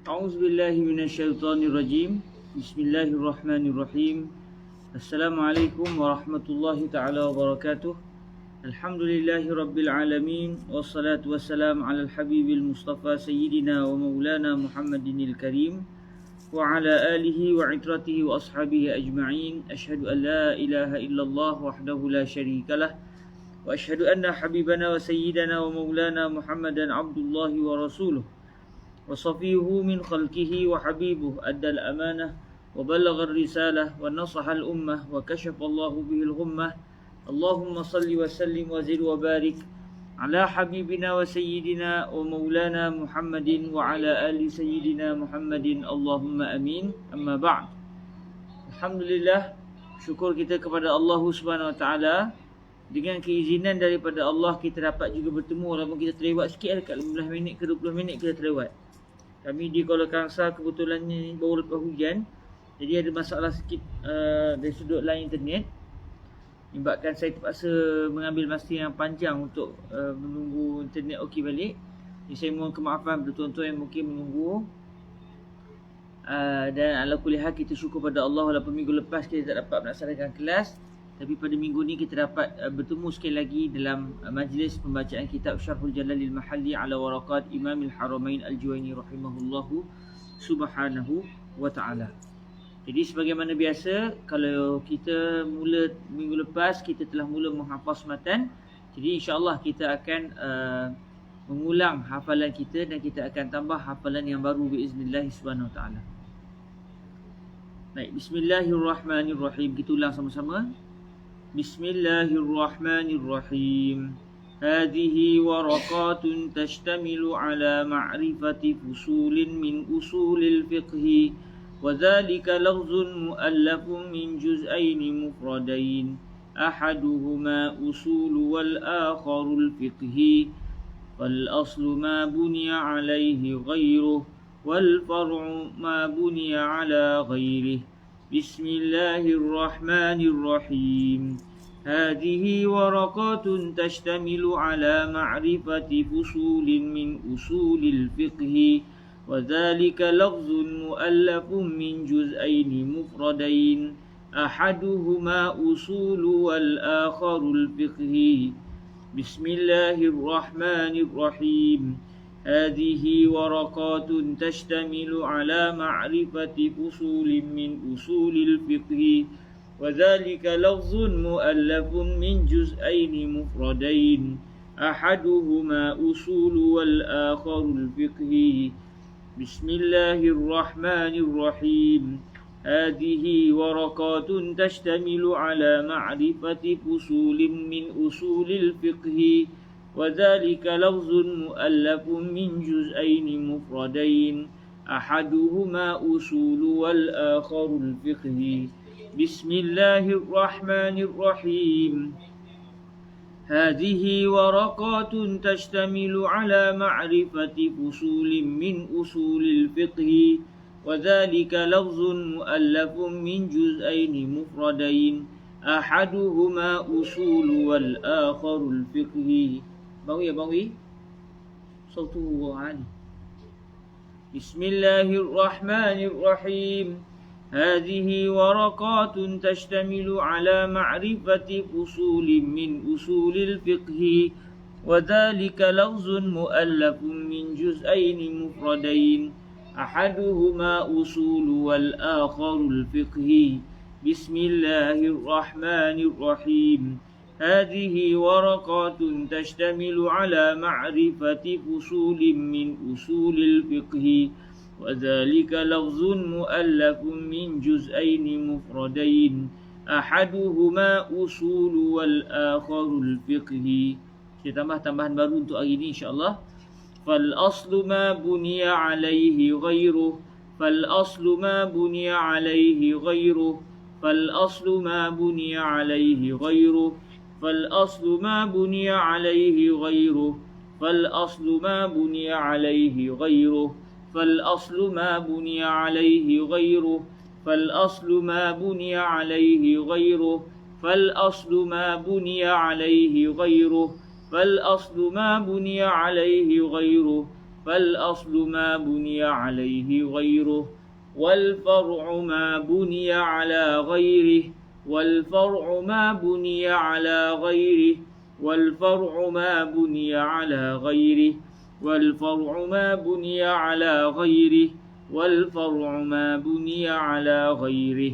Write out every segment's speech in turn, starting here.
أعوذ بالله من الشيطان الرجيم. بسم الله الرحمن الرحيم. السلام عليكم ورحمة الله تعالى وبركاته. الحمد لله رب العالمين، والصلاة والسلام على الحبيب المصطفى سيدنا ومولانا محمد الكريم وعلى آله وعترته وأصحابه أجمعين. أشهد أن لا إله إلا الله وحده لا شريك له، وأشهد أن حبيبنا وسيدنا ومولانا محمدا عبد الله ورسوله وصفيه من خلقه وحبيبه، أدى الأمانة وبلغ الرسالة ونصح الأمة وكشف الله به الغمة. اللهم صل وسلم وزد وبارك على حبيبنا وسيدنا ومولانا محمد وعلى آل سيدنا محمد، اللهم أمين. أما بعد. Alhamdulillah, syukur kita kepada Allah Subhanahu Wa Taala. Dengan keizinan daripada Allah, kita dapat juga bertemu walaupun kita terlewat sikit, dekat 15 minit ke 20 minit kita terlewat. Kami di Kuala Kangsar kebetulan ni baru lepas hujan, jadi ada masalah sikit dari sudut line internet, menyebabkan saya terpaksa mengambil masa yang panjang untuk menunggu internet okey balik. Jadi saya mohon kemaafan kepada tuan-tuan yang mungkin menunggu. Dan ala kulli hal, kita syukur pada Allah walaupun minggu lepas kita tak dapat melaksanakan kelas, tapi pada minggu ni kita dapat bertemu sekali lagi dalam majlis pembacaan kitab Syarhul Jalalil Mahalli ala Waraqat Imamil Haramain Al-Juwaini rahimahullahu subhanahu wa ta'ala. Jadi sebagaimana biasa, kalau kita mula minggu lepas, kita telah mula menghafaz matan. Jadi insya-Allah kita akan mengulang hafalan kita dan kita akan tambah hafalan yang baru biiznillah subhanahu wa ta'ala. Baik, bismillahirrahmanirrahim. Kita ulang sama-sama. Bismillahirrahmanirrahim. Hadhihi waraqatun tashtamilu ala ma'rifati fusulin min usulil fiqhi, wa dhalika lafzun mu'allafun min juz'aini mufradain, ahaduhuma usulu wal akharul fiqhi, wal aslu ma buniya alayhi ghayruh, wal far'u ma buniya ala ghayrih. Bismillahirrahmanirrahim. Hadhihi waraqatun tashtamilu ala ma'rifati fusulin min usulil fiqhi, wa dhalika lafzun mu'allafun min juz'aini mufradain, ahaduhuma usulu wal akharul fiqhi. Bismillahirrahmanirrahim. هذه ورقات تشتمل على معرفة فصول من أصول الفقه، وذلك لفظ مؤلف من جزئين مفردين، أحدهما أصول والآخر الفقه. بسم الله الرحمن الرحيم. هذه ورقات تشتمل على معرفة فصول من أصول الفقه، وذلك لفظ مؤلف من جزئين مفردين، أحدهما أصول والآخر الفقه. بسم الله الرحمن الرحيم. هذه ورقات تشتمل على معرفة فصول من أصول الفقه، وذلك لفظ مؤلف من جزئين مفردين، أحدهما أصول والآخر الفقه. Bawi ya bawi. Sautu Ali. Bismillahirrahmanirrahim. Hadhihi waraqatun tashtamilu ala ma'rifati fusulin min usulil fiqhi, wa dhalika lafzun mu'allafun min juz'aini mufradain, ahaduhuma usulu wal akharul fiqhi. Bismillahirrahmanirrahim. هذه ورقات تشتمل على معرفة فصول من أصول الفقه، وذلك لفظ مؤلف من جزئين مفردين، أحدهما أصول والآخر الفقه. Kita tambah tambahan baru untuk hari ini insya-Allah. فالأصل ما بني عليه غيره، فالأصل ما بني عليه غيره، فالأصل ما بني عليه غيره، فالأصل ما بني عليه غيره، فالأصل ما بني عليه غيره، فالأصل ما بني عليه غيره، فالأصل ما بني عليه غيره، فالأصل ما بني عليه غيره، فالأصل ما بني عليه غيره، فالأصل ما بني عليه غيره والفرع ما بني على غيره والفرع ما بني على غيره والفرع ما بني على غيره والفرع ما بني على غيره والفرع ما بني على غيره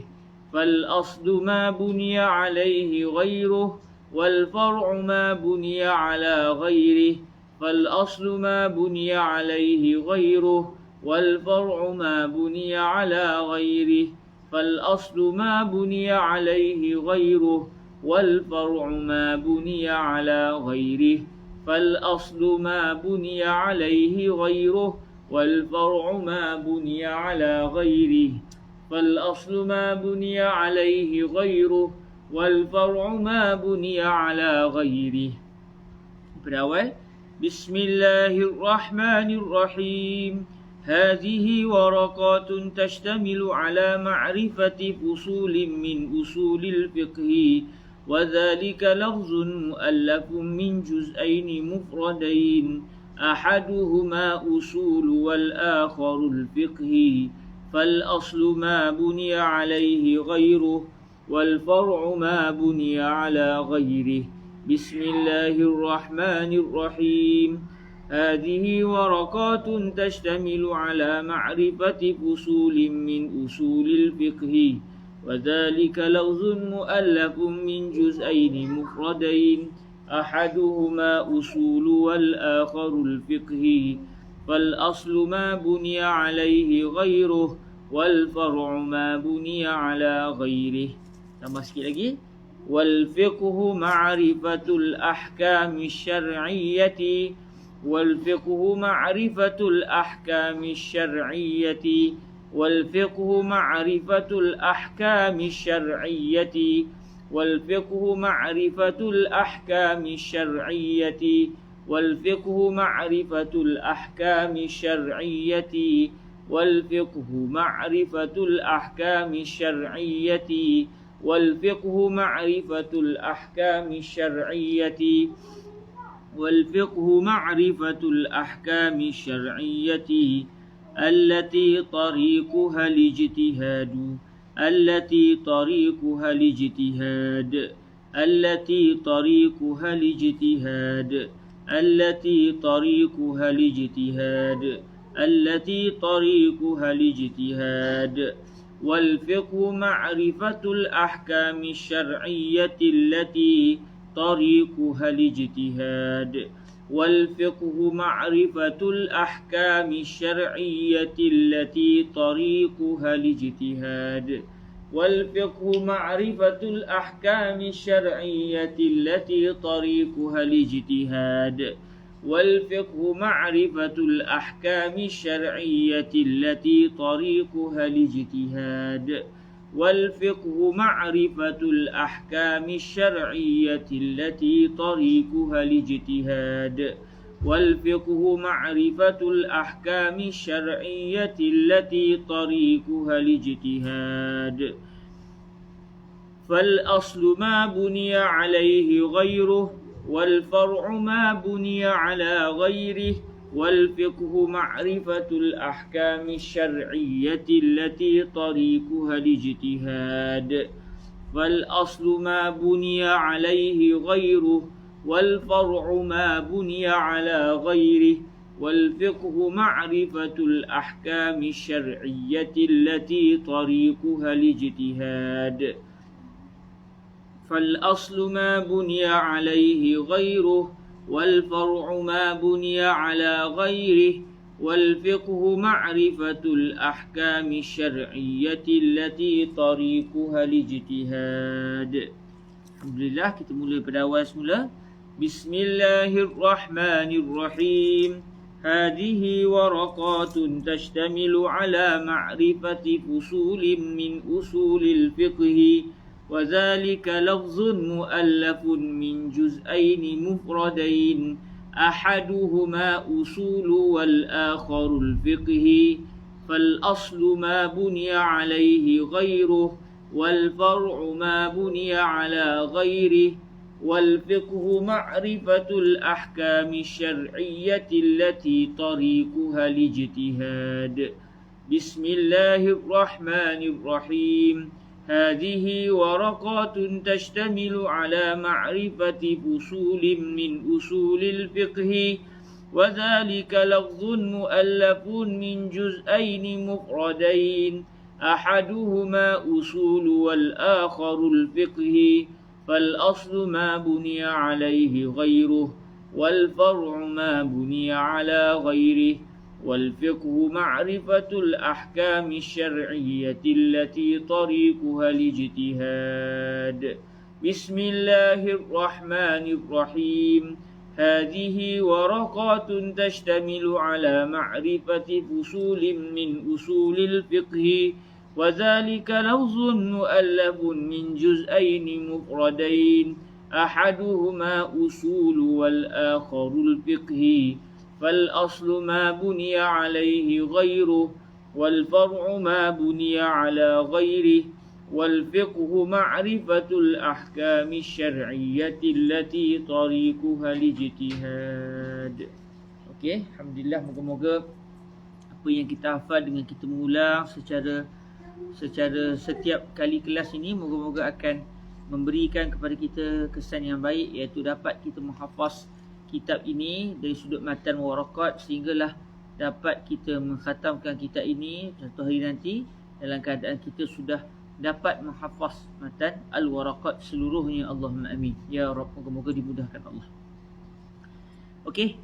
فالأصل ما بني عليه غيره والفرع ما بني على غيره فالأصل ما بني عليه غيره والفرع ما بني على غيره فالأصل ما بني عليه غيره والفرع ما بني على غيره فالأصل ما بني عليه غيره والفرع ما بني على غيره فالأصل ما بني عليه غيره والفرع ما بني على غيره. Berawal Bismillahirrahmanirrahim. هذه ورقات تشتمل على معرفة فصول من أصول الفقه وذلك لفظ مؤلف من جزئين مفردين أحدهما أصول والآخر الفقه فالأصل ما بني عليه غيره والفرع ما بني على غيره. بسم الله الرحمن الرحيم. هذه ورقات تشتمل على معرفة فصول من أصول الفقه وذلك لفظ مؤلف من جزئين مفردين أحدهما أصول والآخر الفقه فالأصل ما بني عليه غيره والفرع ما بني على غيره. Tambah sikit lagi. والفقه معرفة الأحكام الشرعية والفقه معرفة الأحكام الشرعية والفقه معرفة الأحكام الشرعية والفقه معرفة الأحكام الشرعية والفقه معرفة الأحكام الشرعية والفقه معرفة الأحكام الشرعية والفقه معرفة الأحكام الشرعية والفقه معرفة الأحكام الشرعية التي طريقها الاجتهاد التي طريقها الاجتهاد التي طريقها الاجتهاد التي طريقها الاجتهاد التي طريقها الاجتهاد والفقه معرفة الأحكام الشرعية التي طريقها الاجتهاد والفقه معرفة الأحكام الشرعية التي طريقها الاجتهاد والفقه معرفة الأحكام الشرعية التي طريقها الاجتهاد والفقه معرفة الأحكام الشرعية التي طريقها الاجتهاد والفقه معرفة الأحكام الشرعية التي طريقها الاجتهاد والفقه معرفة الأحكام الشرعية التي طريقها الاجتهاد فالأصل ما بني عليه غيره والفرع ما بني على غيره والفقه معرفة الأحكام الشرعية التي طريقها الاجتهاد فالأصل ما بني عليه غيره والفرع ما بني على غيره والفقه معرفة الأحكام الشرعية التي طريقها الاجتهاد فالأصل ما بني عليه غيره والفرع ما بني على غيره والفقه معرفة الأحكام الشرعية التي طريقها الاجتهاد. Alhamdulillah, kita mula pada awal semula. Bismillahirrahmanirrahim. Hadhihi waraqatun tashtamilu ala ma'rifati fusulin min usulil fiqhi وذلك لفظ مؤلف من جزئين مفردين أحدهما أصول والآخر الفقه فالأصل ما بني عليه غيره والفرع ما بني على غيره والفقه معرفة الأحكام الشرعية التي طريقها الاجتهاد. بسم الله الرحمن الرحيم. هذه ورقات تشتمل على معرفة فصول من أصول الفقه، وذلك لفظ مؤلف من جزئين مفردين، أحدهما أصول والآخر الفقه، فالأصل ما بني عليه غيره، والفرع ما بني على غيره. والفقه معرفة الأحكام الشرعية التي طريقها الاجتهاد. بسم الله الرحمن الرحيم. هذه ورقات تشتمل على معرفة فصول من أصول الفقه، وذلك لفظ مؤلف من جزئين مفردين، أحدهما أصول والآخر الفقه، فالأصل ما بني عليه غيره، والفرع ما بني على غيره. والفقه معرفة الأحكام الشرعية التي طريقها الاجتهاد. Okey, alhamdulillah, moga-moga apa yang kita hafal dengan kita mengulang secara setiap kali kelas ini, moga-moga akan memberikan kepada kita kesan yang baik, iaitu dapat kita menghafaz kitab ini dari sudut matan waraqat, sehinggalah dapat kita mengkhatamkan kitab ini satu hari nanti dalam keadaan kita sudah dapat menghafaz matan al-waraqat seluruhnya. Allahumma amin ya Rabb, moga-moga dimudahkan Allah. Okey,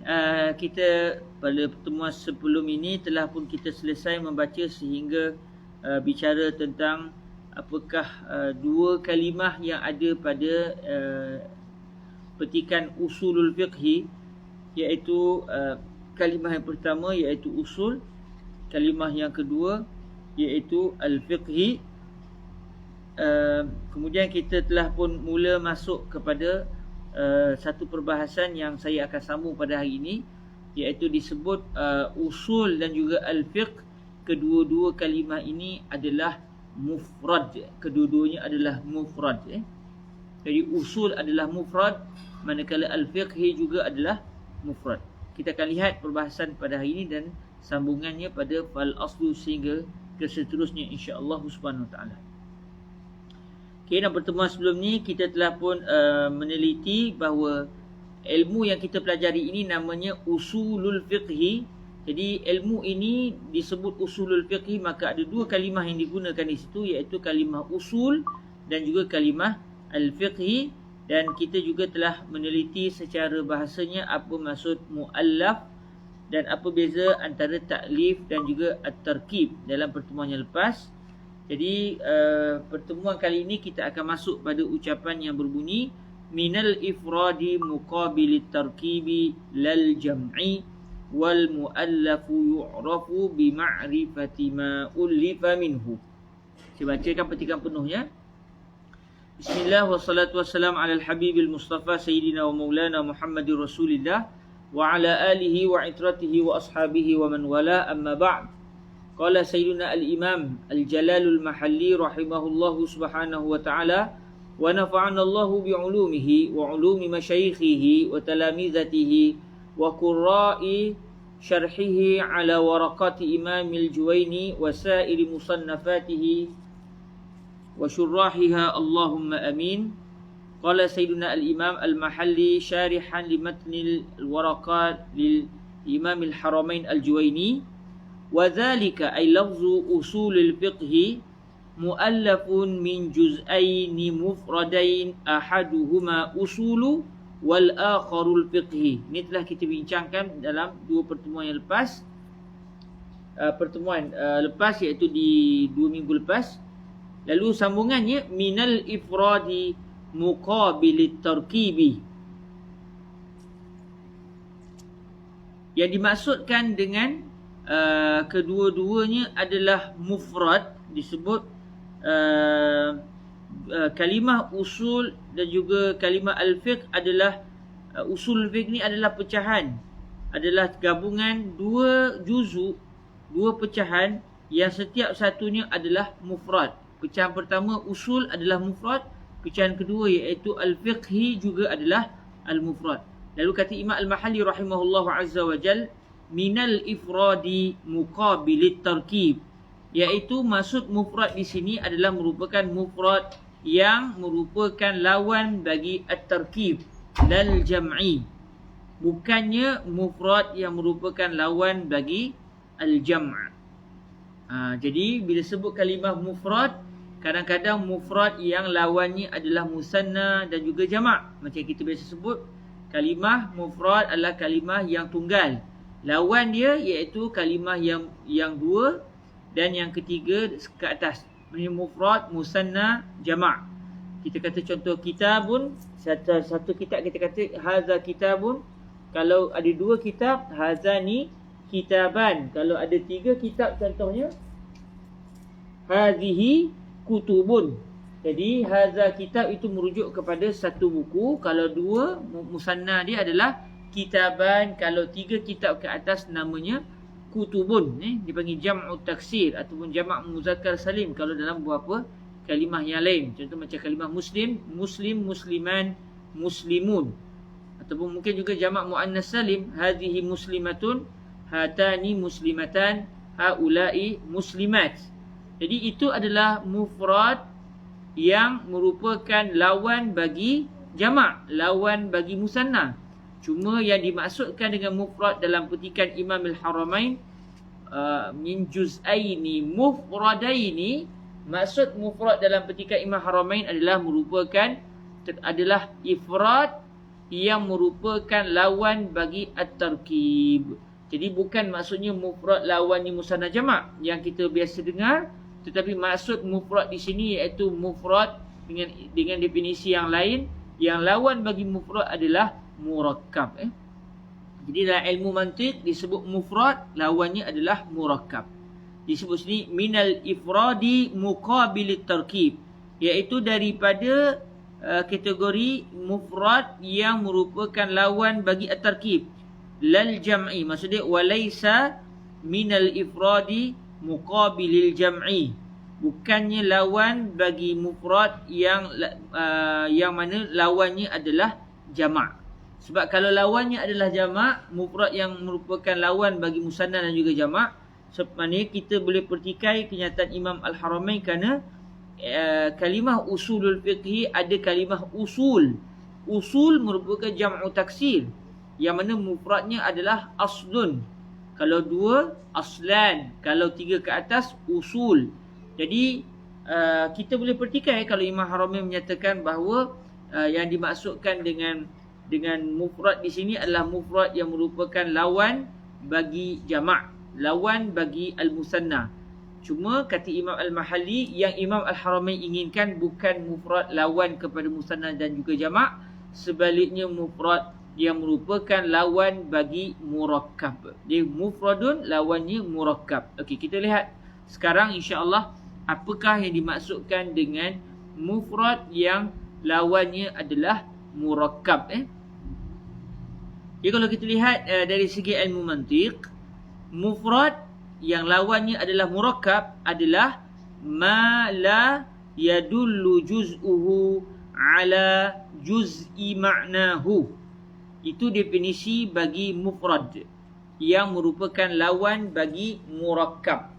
kita pada pertemuan sebelum ini telah pun kita selesai membaca sehingga bicara tentang apakah dua kalimah yang ada pada petikan usulul fiqhi, iaitu kalimah yang pertama iaitu usul, kalimah yang kedua iaitu al-fiqhi. Kemudian kita telah pun mula masuk kepada satu perbahasan yang saya akan sambung pada hari ini, iaitu disebut usul dan juga al-fiqh. Kedua-dua kalimah ini adalah mufrad, kedua-duanya adalah mufrad. Jadi usul adalah mufrad, manakala al-fiqhi juga adalah mufrad. Kita akan lihat perbahasan pada hari ini dan sambungannya pada fal aslu sehingga ke seterusnya, insya-Allah subhanahu wa taala. Okay, dalam pertemuan sebelum ni kita telah pun meneliti bahawa ilmu yang kita pelajari ini namanya usulul fiqhi. Jadi ilmu ini disebut usulul fiqhi, maka ada dua kalimah yang digunakan di situ, iaitu kalimah usul dan juga kalimah al-fiqhi. Dan kita juga telah meneliti secara bahasanya apa maksud muallaf dan apa beza antara ta'lif dan juga at-tarkib dalam pertemuan yang lepas. Jadi pertemuan kali ini kita akan masuk pada ucapan yang berbunyi minal ifradi muqabilit tarkibi lal jam'i wal muallafu yu'rafu bi ma'rifati ma ullifa minhu. Saya bacakan petikan penuhnya. Bismillah wassalatu wassalam ala al-habibil mustafa sayyidina wa maulana Muhammadir Rasulillah wa ala alihi wa itratihi wa ashabihi wa man wala, amma ba'd. Qala sayyiduna al-imam al-jalalul mahalli rahimahullahu subhanahu wa ta'ala wa nafa'ana Allahu bi'ulumihi wa ulumi masyayikhihi wa talamizatihi wa qurra'i syarhihi ala waraqati imamil Juwaini wa sa'iri musannafatihi wa syurrahiha, Allahumma amin. Qala sayyiduna al-imam al-mahalli syarihan li matnil waraqat lil imamil haramain al-Juwaini, wa dhalika ay lafzu usulil fiqhi muallafun min juz'aini mufradain, ahaduhuma usulu wal akharul fiqhi. Ini telah kita bincangkan dalam dua pertemuan yang lepas. Pertemuan lepas iaitu di 2 minggu lepas. Lalu sambungannya minal ifradi muqabilit tarkibi. Yang dimaksudkan dengan kedua-duanya adalah mufrad, disebut kalimah usul dan juga kalimah al-fiqh adalah usul fiqh ni adalah pecahan, adalah gabungan dua juzuk, dua pecahan yang setiap satunya adalah mufrad. Pecahan pertama usul adalah mufrad, Pecahan kedua iaitu al-fiqhi juga adalah al-mufrad. Lalu kata Imam Al-Mahalli rahimahullahu azza wa jal, minal ifradi muqabilit tarkib, iaitu maksud mufrad di sini adalah merupakan mufrad yang merupakan lawan bagi at-tarkib lal jam'i, bukannya mufrad yang merupakan lawan bagi al-jam'. Jadi bila sebut kalimah mufrad, kadang-kadang mufrad yang lawannya adalah musanna dan juga jamak. Macam kita biasa sebut, kalimah mufrad adalah kalimah yang tunggal. Lawan dia iaitu kalimah yang dua dan yang ketiga ke atas. Ini mufrad, musanna, jamak. Kita kata contoh kitabun, satu kitab kita kata haza kitabun. Kalau ada dua kitab, hazani kitaban. Kalau ada tiga kitab contohnya, hazihi kutubun. Jadi haza kitab itu merujuk kepada satu buku. Kalau dua, musanna dia adalah kitaban. Kalau tiga kitab ke atas namanya kutubun. Dipanggil jam'u taksir ataupun jamak muzakkar salim kalau dalam beberapa kalimah yang lain. Contoh macam kalimah muslim, muslim, musliman, muslimun. Ataupun mungkin juga jamak muannas salim, hadhihi muslimatun, hatani muslimatan, haula'i muslimat. Jadi itu adalah mufrad yang merupakan lawan bagi jamak, lawan bagi musanna. Cuma yang dimaksudkan dengan mufrad dalam petikan Imam Al-Haramain min juz'aini mufradaini, maksud mufrad dalam petikan Imam Haramain adalah merupakan ifrad yang merupakan lawan bagi at-tarkib. Jadi bukan maksudnya mufrad lawannya musanna jamak yang kita biasa dengar, tetapi maksud mufrad di sini iaitu mufrad dengan definisi yang lain, yang lawan bagi mufrad adalah murakkab. Jadi dalam ilmu mantiq disebut mufrad, lawannya adalah murakkab. Disebut sini minal ifradi muqabilit tarkib, iaitu daripada kategori mufrad yang merupakan lawan bagi at-tarkib lal jam'i. Maksudnya walaysa minal ifradi muqabilil jam'i, bukannya lawan bagi mufrad yang mana lawannya adalah jamak. Sebab kalau lawannya adalah jamak, mufrad yang merupakan lawan bagi musanna dan juga jamak, sebenarnya kita boleh pertikai kenyataan Imam Al-Haramain kerana kalimah usulul fiqhi ada kalimah usul. Usul merupakan jam'u taksir, yang mana mufradnya adalah aslun. Kalau dua, aslan. Kalau tiga ke atas, usul. Jadi kita boleh pertikai kalau Imam Haramain menyatakan bahawa yang dimaksudkan dengan mufrad di sini adalah mufrad yang merupakan lawan bagi jamak, lawan bagi al-musanna. Cuma kata Imam Al-Mahalli, yang Imam Al-Haramain inginkan bukan mufrad lawan kepada musanna dan juga jamak, sebaliknya mufrad yang merupakan lawan bagi murakkab. Dia mufradun, lawannya murakkab. Okey, kita lihat sekarang insya-Allah apakah yang dimaksudkan dengan mufrad yang lawannya adalah murakkab. Jadi kalau kita lihat dari segi ilmu mantiq, mufrad yang lawannya adalah murakkab adalah ma la yadullu juz'uhu ala juz'i ma'nahu. Itu definisi bagi mufrad yang merupakan lawan bagi murakkab.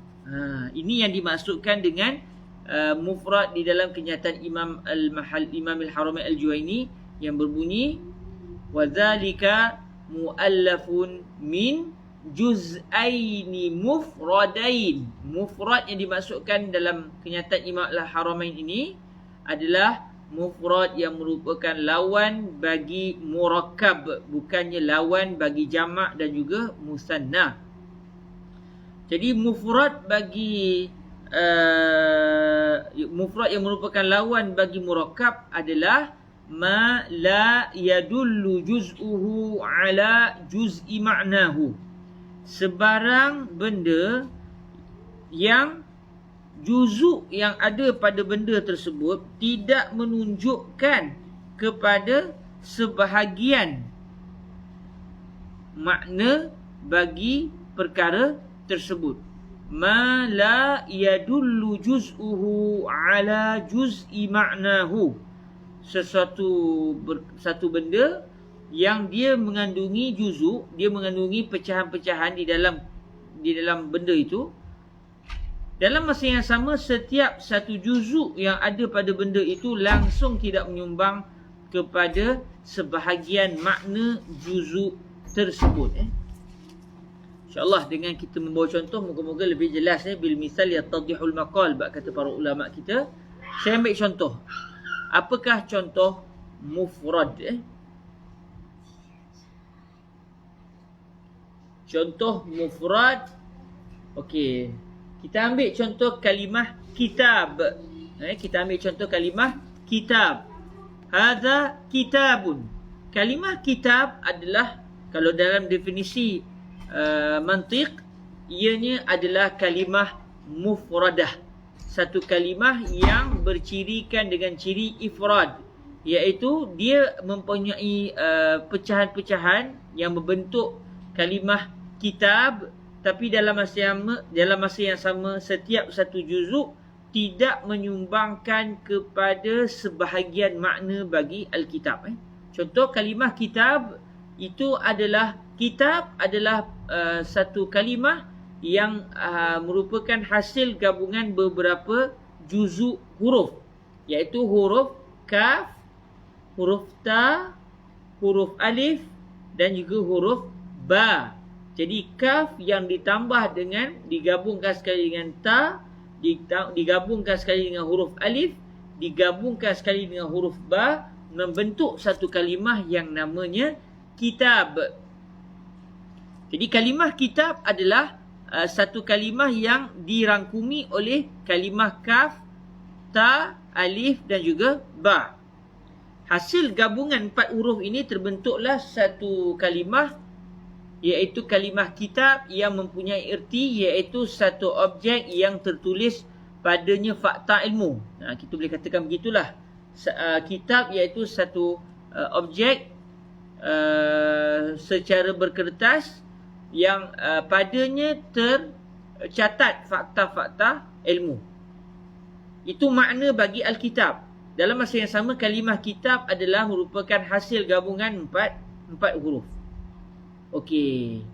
Ini yang dimaksudkan dengan mufrad di dalam kenyataan Imam Al-Haramain Al-Juwaini yang berbunyi wa dzalika muallafun min juz'aini mufradain. Mufrad yang dimaksudkan dalam kenyataan Imam Al-Haramain ini adalah mufrad yang merupakan lawan bagi murakkab, bukannya lawan bagi jamak dan juga musanna. Jadi mufrad bagi mufrad yang merupakan lawan bagi murakkab adalah ma la yadullu juz'uhu ala juz'i ma'nahu. Sebarang benda yang juzuk yang ada pada benda tersebut tidak menunjukkan kepada sebahagian makna bagi perkara tersebut. Ma la yadullu juz'uhu ala juz'i ma'nahu. satu benda yang dia mengandungi juzuk, dia mengandungi pecahan-pecahan di dalam benda itu. Dalam masa yang sama, setiap satu juzuk yang ada pada benda itu langsung tidak menyumbang kepada sebahagian makna juzuk tersebut. InsyaAllah dengan kita membawa contoh, moga-moga lebih jelas. Bil misal yattadihul maqal, kata para ulama kita. Saya ambil contoh. Apakah contoh mufrad? Contoh mufrad. Okey. Kita ambil contoh kalimah kitab. Kita ambil contoh kalimah kitab. Hadza kitabun. Kalimah kitab adalah, kalau dalam definisi mantiq, ianya adalah kalimah mufradah. Satu kalimah yang bercirikan dengan ciri ifrad, iaitu dia mempunyai pecahan-pecahan yang membentuk kalimah kitab, tapi dalam masa yang sama setiap satu juzuk tidak menyumbangkan kepada sebahagian makna bagi Alkitab. Contoh kalimah kitab itu adalah, kitab adalah satu kalimah yang merupakan hasil gabungan beberapa juzuk huruf, iaitu huruf kaf, huruf ta, huruf alif dan juga huruf ba. Jadi kaf yang ditambah dengan, digabungkan sekali dengan ta, digabungkan sekali dengan huruf alif, digabungkan sekali dengan huruf ba, membentuk satu kalimah yang namanya kitab. Jadi kalimah kitab adalah satu kalimah yang dirangkumi oleh kalimah kaf, ta, alif dan juga ba. Hasil gabungan 4 huruf ini terbentuklah satu kalimah, iaitu kalimah kitab, yang mempunyai erti iaitu satu objek yang tertulis padanya fakta ilmu. Kita boleh katakan begitulah. Kitab iaitu satu objek secara berkertas yang padanya tercatat fakta-fakta ilmu. Itu makna bagi Alkitab. Dalam masa yang sama, kalimah kitab adalah merupakan hasil gabungan empat huruf. Okey.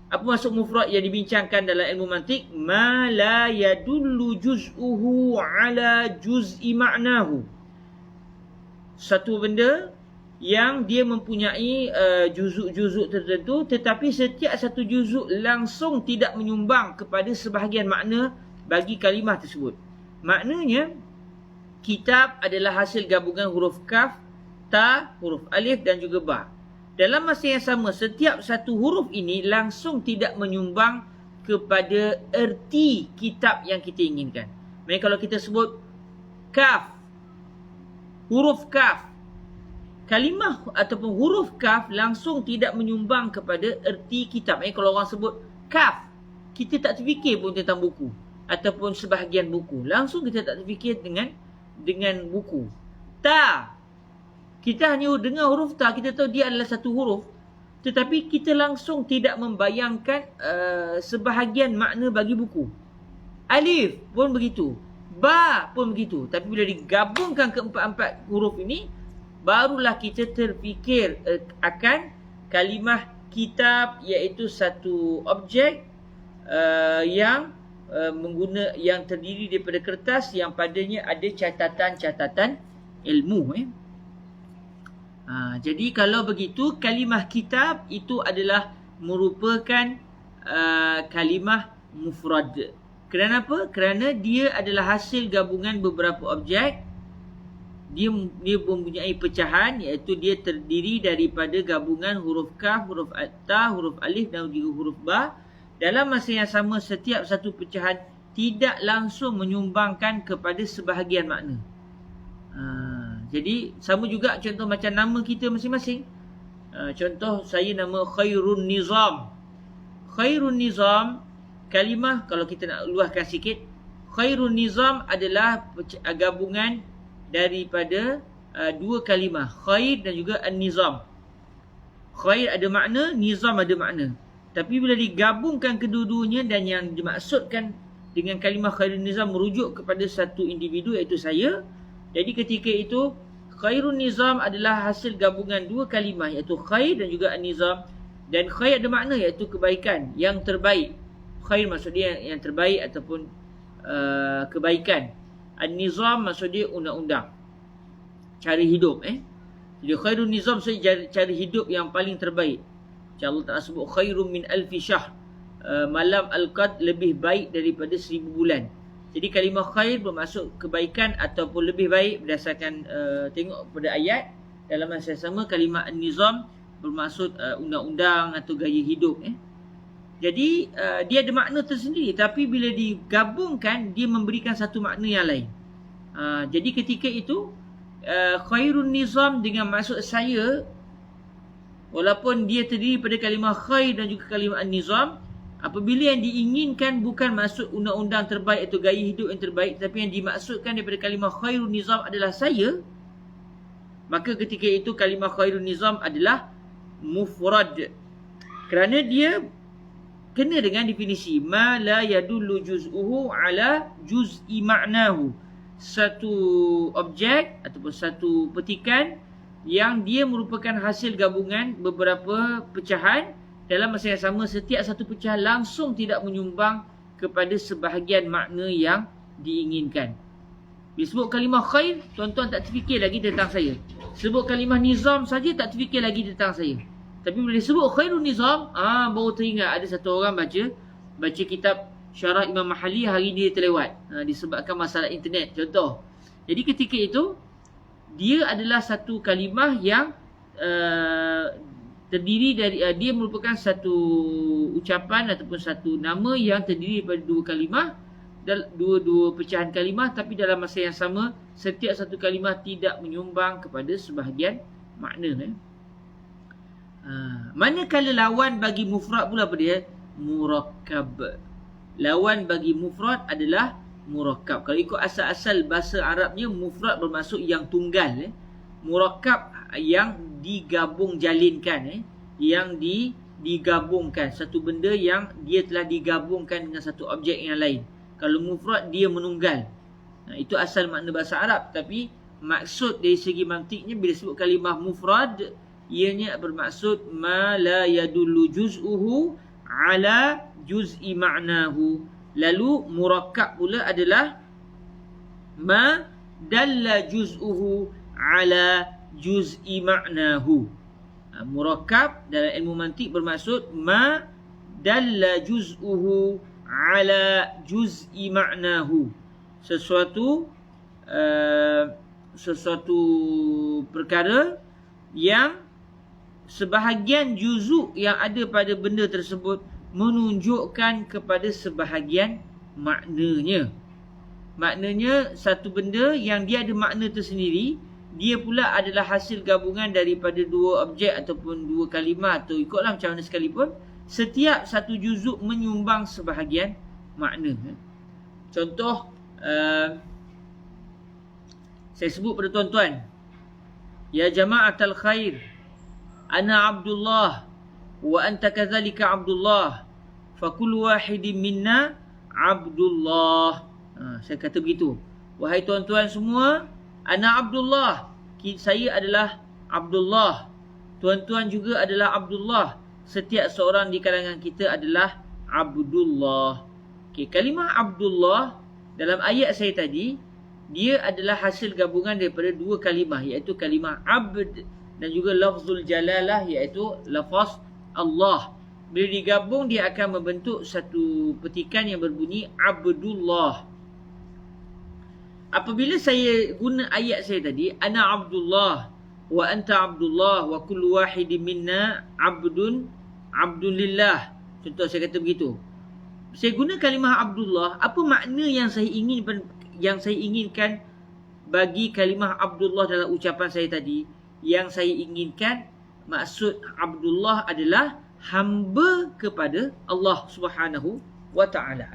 Apa maksud mufrad yang dibincangkan dalam ilmu mantik? Ma la yadullu juz'uhu ala juz'i ma'nahu. Satu benda yang dia mempunyai juzuk-juzuk tertentu, tetapi setiap satu juzuk langsung tidak menyumbang kepada sebahagian makna bagi kalimah tersebut. Maknanya, kitab adalah hasil gabungan huruf kaf, ta, huruf alif dan juga ba. Dalam masa yang sama, setiap satu huruf ini langsung tidak menyumbang kepada erti kitab yang kita inginkan. Maksudnya kalau kita sebut kaf, huruf kaf, kalimah ataupun huruf kaf langsung tidak menyumbang kepada erti kitab. Maksudnya kalau orang sebut kaf, kita tak terfikir pun tentang buku ataupun sebahagian buku. Langsung kita tak terfikir dengan buku. Ta, kita hanya dengar huruf ta, kita tahu dia adalah satu huruf, tetapi kita langsung tidak membayangkan sebahagian makna bagi buku. Alif pun begitu, ba pun begitu. Tapi bila digabungkan keempat-empat huruf ini, barulah kita terfikir akan kalimah kitab, iaitu satu objek yang terdiri daripada kertas yang padanya ada catatan-catatan ilmu. Jadi kalau begitu, kalimah kitab itu adalah merupakan kalimah mufrad. Kenapa? Kerana dia adalah hasil gabungan beberapa objek. Dia mempunyai pecahan, iaitu dia terdiri daripada gabungan huruf kaf, huruf ta, huruf alif dan juga huruf ba. Dalam masa yang sama, setiap satu pecahan tidak langsung menyumbangkan kepada sebahagian makna. Jadi sama juga contoh macam nama kita masing-masing. Contoh saya nama Khairun Nizam. Khairun Nizam, kalimah kalau kita nak luahkan sikit, Khairun Nizam adalah gabungan daripada dua kalimah, khair dan juga an-nizam. Khair ada makna, nizam ada makna. Tapi bila digabungkan kedua-duanya dan yang dimaksudkan dengan kalimah khairun nizam merujuk kepada satu individu, iaitu saya. Jadi ketika itu Khairun nizam adalah hasil gabungan dua kalimah, iaitu khair dan juga an-nizam. Dan khair ada makna iaitu kebaikan, yang terbaik. Khair maksudnya yang terbaik ataupun kebaikan. An-nizam maksudnya undang-undang, cara hidup. Jadi khairun nizam maksudnya cara hidup yang paling terbaik. Allah Ta'ala sebut khairun min alfi syahr, malam al-qad lebih baik daripada 1000 bulan. Jadi kalimah khair bermaksud kebaikan ataupun lebih baik berdasarkan tengok pada ayat. Dalam masa sama kalimah an-nizam bermaksud undang-undang atau gaya hidup. Jadi dia ada makna tersendiri, tapi bila digabungkan dia memberikan satu makna yang lain. Jadi ketika itu khairun nizam dengan maksud saya, walaupun dia terdiri pada kalimah khair dan juga kalimah an-nizam, apabila yang diinginkan bukan maksud undang-undang terbaik atau gaya hidup yang terbaik, tapi yang dimaksudkan daripada kalimah khairun nizam adalah saya, maka ketika itu kalimah khairun nizam adalah mufrad, kerana dia kena dengan definisi ma la yadullu juz'uhu ala juz'i ma'nahu, satu objek ataupun satu petikan yang dia merupakan hasil gabungan beberapa pecahan. Dalam masa yang sama, setiap satu pecahan langsung tidak menyumbang kepada sebahagian makna yang diinginkan. Bila sebut kalimah khair, tuan-tuan tak terfikir lagi tentang saya. Sebut kalimah nizam saja tak terfikir lagi tentang saya. Tapi bila disebut khairun nizam, baru teringat ada satu orang baca kitab Syarah Imam Mahali, hari ni dia terlewat disebabkan masalah internet contoh. Jadi ketika itu dia adalah satu kalimah yang terdiri dari dia merupakan satu ucapan ataupun satu nama yang terdiri daripada dua kalimah, dua pecahan kalimah, tapi dalam masa yang sama setiap satu kalimah tidak menyumbang kepada sebahagian makna. Manakala lawan bagi mufrad pula apa dia? Murakkab. Lawan bagi mufrad adalah murakkab. Kalau ikut asal-asal bahasa Arabnya, mufrad bermaksud yang tunggal. Murakkab yang digabung jalinkan, yang digabungkan, satu benda yang dia telah digabungkan dengan satu objek yang lain. Kalau mufrad dia menunggal. Itu asal makna bahasa Arab. Tapi maksud dari segi mantiknya, bila sebut kalimah mufrad, ianya bermaksud ma la yadullu juz'uhu ala juz'i ma'nahu. Lalu murakkab pula adalah ma dalla juz'uhu ala juz'i ma'nahu. Murakkab dalam ilmu mantik bermaksud ma dalla juz'uhu ala juz'i ma'nahu. Sesuatu perkara yang sebahagian juzuk yang ada pada benda tersebut menunjukkan kepada sebahagian maknanya. Maknanya satu benda yang dia ada makna tersendiri, dia pula adalah hasil gabungan daripada dua objek ataupun dua kalimah, atau ikutlah macam mana sekalipun, setiap satu juzuk menyumbang sebahagian makna. Contoh saya sebut pada tuan-tuan, ya jama'atal khair, ana Abdullah wa anta kadzalika Abdullah, fa kullu wahidin minna Abdullah. Saya kata begitu, wahai tuan-tuan semua, ana Abdullah, saya adalah Abdullah, tuan-tuan juga adalah Abdullah, setiap seorang di kalangan kita adalah Abdullah. Kalimah Abdullah dalam ayat saya tadi, dia adalah hasil gabungan daripada dua kalimah, iaitu kalimah abd dan juga lafzul jalalah, iaitu lafaz Allah. Bila digabung, dia akan membentuk satu petikan yang berbunyi Abdullah. Apabila saya guna ayat saya tadi, ana Abdullah wa anta Abdullah wa kullu wahidin minna abdulillah, contoh saya kata begitu, saya guna kalimah Abdullah, apa makna yang saya inginkan bagi kalimah Abdullah dalam ucapan saya tadi? Yang saya inginkan, maksud Abdullah adalah hamba kepada Allah Subhanahu wa ta'ala.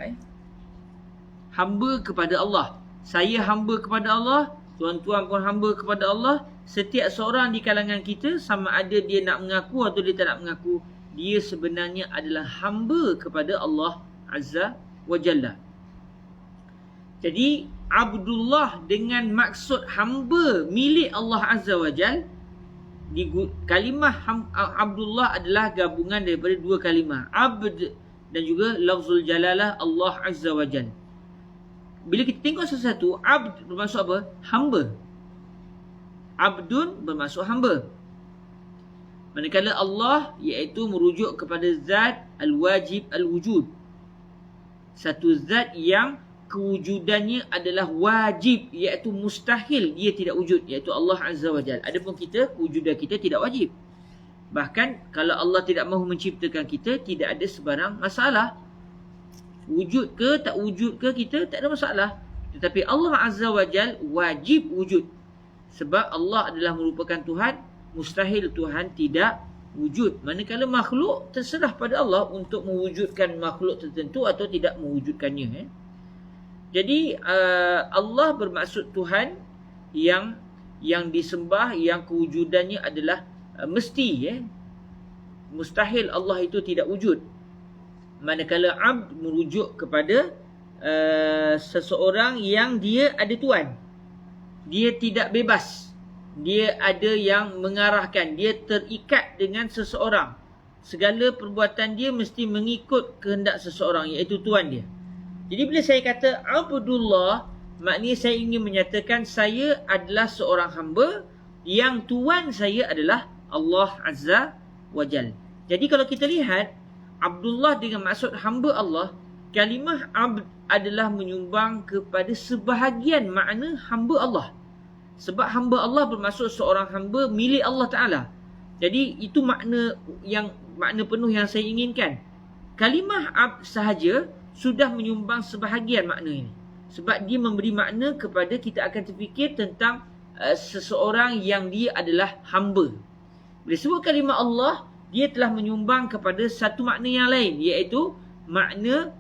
Hamba kepada Allah. Saya hamba kepada Allah, tuan-tuan pun hamba kepada Allah. Setiap seorang di kalangan kita, sama ada dia nak mengaku atau dia tak nak mengaku, dia sebenarnya adalah hamba kepada Allah Azza wa Jalla. Jadi Abdullah dengan maksud hamba milik Allah Azza wa Jal. Kalimah Abdullah adalah gabungan daripada dua kalimah, abd dan juga lafzul jalalah Allah Azza wa Jal. Bila kita tengok sesuatu, abd bermaksud apa? Hamba. Abdun bermaksud hamba. Manakala Allah iaitu merujuk kepada zat al-wajib al-wujud. Satu zat yang kewujudannya adalah wajib, iaitu mustahil dia tidak wujud, iaitu Allah Azza wa Jalla. Adapun kita, kewujudan kita tidak wajib. Bahkan kalau Allah tidak mahu menciptakan kita, tidak ada sebarang masalah. Wujud ke tak wujud ke kita, tak ada masalah. Tetapi Allah Azza wa Jalla wajib wujud. Sebab Allah adalah merupakan Tuhan, mustahil Tuhan tidak wujud. Manakala makhluk terserah pada Allah untuk mewujudkan makhluk tertentu atau tidak mewujudkannya. Jadi Allah bermaksud Tuhan yang disembah, yang kewujudannya adalah mesti. Mustahil Allah itu tidak wujud. Manakala abd merujuk kepada seseorang yang dia ada tuan. Dia tidak bebas. Dia ada yang mengarahkan. Dia terikat dengan seseorang. Segala perbuatan dia mesti mengikut kehendak seseorang, iaitu tuan dia. Jadi bila saya kata Abdullah, maknanya saya ingin menyatakan saya adalah seorang hamba yang tuan saya adalah Allah Azza wa Jal. Jadi kalau kita lihat Abdullah dengan maksud hamba Allah, kalimah abd adalah menyumbang kepada sebahagian makna hamba Allah. Sebab hamba Allah bermaksud seorang hamba milik Allah Ta'ala. Jadi itu makna penuh yang saya inginkan. Kalimah abd sahaja sudah menyumbang sebahagian makna ini. Sebab dia memberi makna kepada kita akan terfikir tentang seseorang yang dia adalah hamba. Bila sebut kalimah Allah, dia telah menyumbang kepada satu makna yang lain, iaitu makna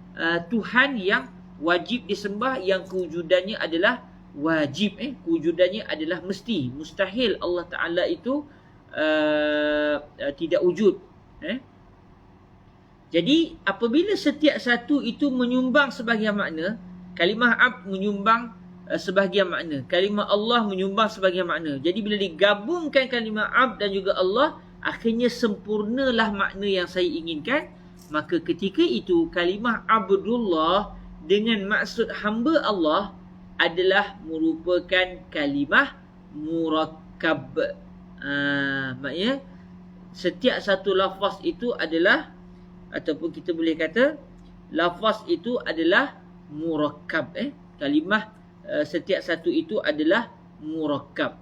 Tuhan yang wajib disembah, yang kewujudannya adalah wajib, kewujudannya adalah mesti. Mustahil Allah Ta'ala itu tidak wujud. Jadi apabila setiap satu itu menyumbang sebahagian makna, kalimah abd menyumbang sebahagian makna, kalimah Allah menyumbang sebahagian makna. Jadi bila digabungkan kalimah abd dan juga Allah, akhirnya sempurnalah makna yang saya inginkan. Maka ketika itu kalimah Abdullah dengan maksud hamba Allah adalah merupakan kalimah murakkab. Maknanya setiap satu lafaz itu adalah, ataupun kita boleh kata lafaz itu adalah murakkab. Kalimah setiap satu itu adalah murakkab.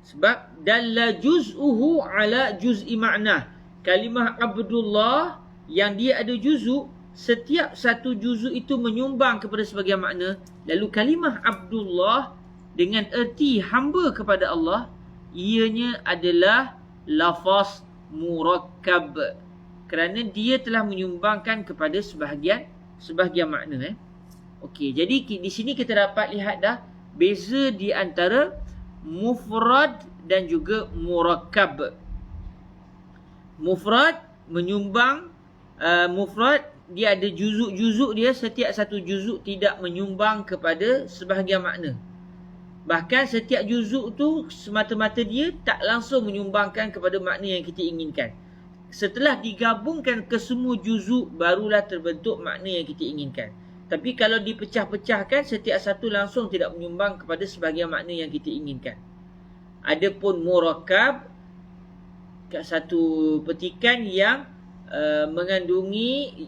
Sebab dalla juz'uhu ala juz'i ma'nah. Kalimah Abdullah yang dia ada juzuk, setiap satu juzuk itu menyumbang kepada sebahagian makna. Lalu kalimah Abdullah dengan erti hamba kepada Allah, ianya adalah lafaz murakkab. Kerana dia telah menyumbangkan kepada sebahagian makna. Okey, jadi di sini kita dapat lihat dah beza di antara mufrad dan juga murakkab. Mufrad menyumbang, mufrad dia ada juzuk-juzuk dia, setiap satu juzuk tidak menyumbang kepada sebahagian makna. Bahkan setiap juzuk tu semata-mata dia tak langsung menyumbangkan kepada makna yang kita inginkan. Setelah digabungkan ke semua juzuk, barulah terbentuk makna yang kita inginkan. Tapi kalau dipecah-pecahkan, setiap satu langsung tidak menyumbang kepada sebahagian makna yang kita inginkan. Adapun murakkab, satu petikan yang mengandungi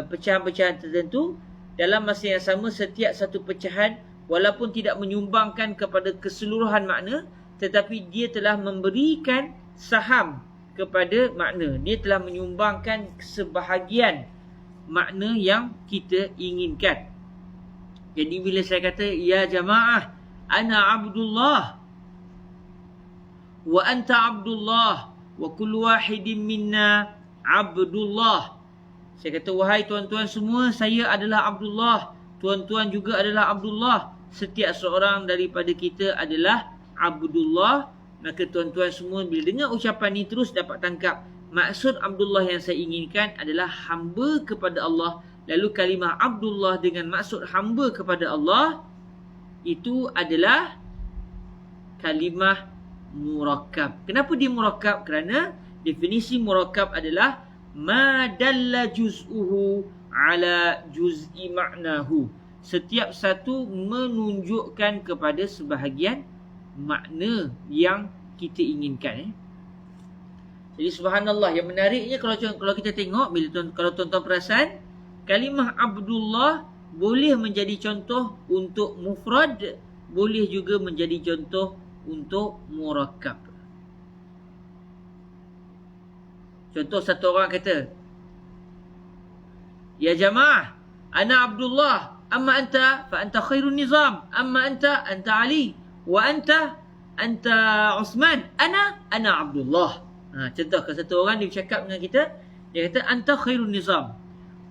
pecahan-pecahan tertentu, dalam masa yang sama setiap satu pecahan walaupun tidak menyumbangkan kepada keseluruhan makna, tetapi dia telah memberikan saham kepada makna. Dia telah menyumbangkan sebahagian makna yang kita inginkan. Jadi bila saya kata ya jamaah, ana Abdullah wa anta Abdullah wa kullu wahidin minna Abdullah. Saya kata wahai tuan-tuan semua, saya adalah Abdullah, tuan-tuan juga adalah Abdullah. Setiap seorang daripada kita adalah Abdullah. Maka tuan-tuan semua bila dengar ucapan ini terus dapat tangkap maksud Abdullah yang saya inginkan adalah hamba kepada Allah lalu kalimah Abdullah dengan maksud hamba kepada Allah, itu adalah kalimah murakkab. Kenapa dia murakkab? Kerana definisi murakkab adalah ma dalla juz'uhu ala juz'i ma'nahu. Setiap satu menunjukkan kepada sebahagian makna yang kita inginkan. Jadi subhanallah, yang menariknya kalau kita tengok, kalau tuan-tuan perasan, kalimah Abdullah boleh menjadi contoh untuk mufrad, boleh juga menjadi contoh untuk murakkab. Contoh, satu orang kata, ya jamaah, ana Abdullah, amma anta fa anta khairun nizam, amma anta Ali, wa anta Uthman, ana Abdullah. Contoh, kalau satu orang dia bercakap dengan kita, dia kata anta khairun nizam,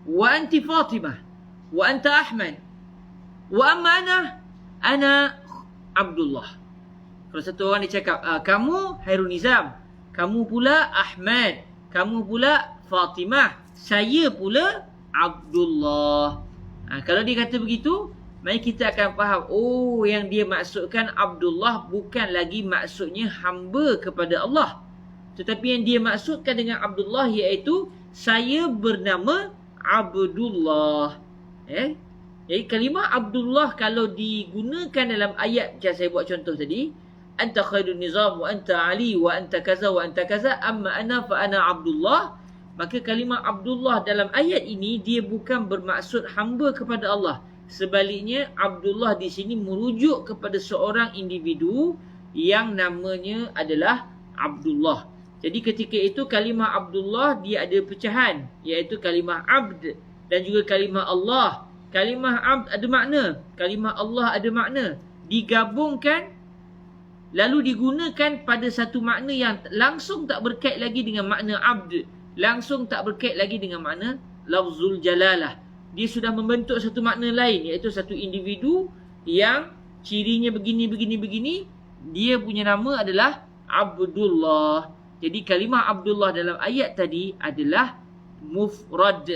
wa anti Fatimah, wa anta Ahmad, wa amma ana Abdullah. Kalau satu orang dia cakap, kamu Khairul Nizam, kamu pula Ahmad, kamu pula Fatimah, saya pula Abdullah. Kalau dia kata begitu, mari kita akan faham, oh, yang dia maksudkan Abdullah bukan lagi maksudnya hamba kepada Allah, tetapi yang dia maksudkan dengan Abdullah iaitu saya bernama Abdullah. Jadi kalimah Abdullah kalau digunakan dalam ayat macam saya buat contoh tadi, anta khairun nizam wa anta Ali wa anta kaza wa anta kaza, amma ana fa ana Abdullah, maka kalimah Abdullah dalam ayat ini dia bukan bermaksud hamba kepada Allah. Sebaliknya, Abdullah di sini merujuk kepada seorang individu yang namanya adalah Abdullah. Jadi ketika itu kalimah Abdullah dia ada pecahan, iaitu kalimah abd dan juga kalimah Allah. Kalimah abd ada makna, kalimah Allah ada makna, digabungkan lalu digunakan pada satu makna yang langsung tak berkait lagi dengan makna abd, langsung tak berkait lagi dengan makna lafzul jalalah. Dia sudah membentuk satu makna lain, iaitu satu individu yang cirinya begini, dia punya nama adalah Abdullah. Jadi kalimah Abdullah dalam ayat tadi adalah mufrad,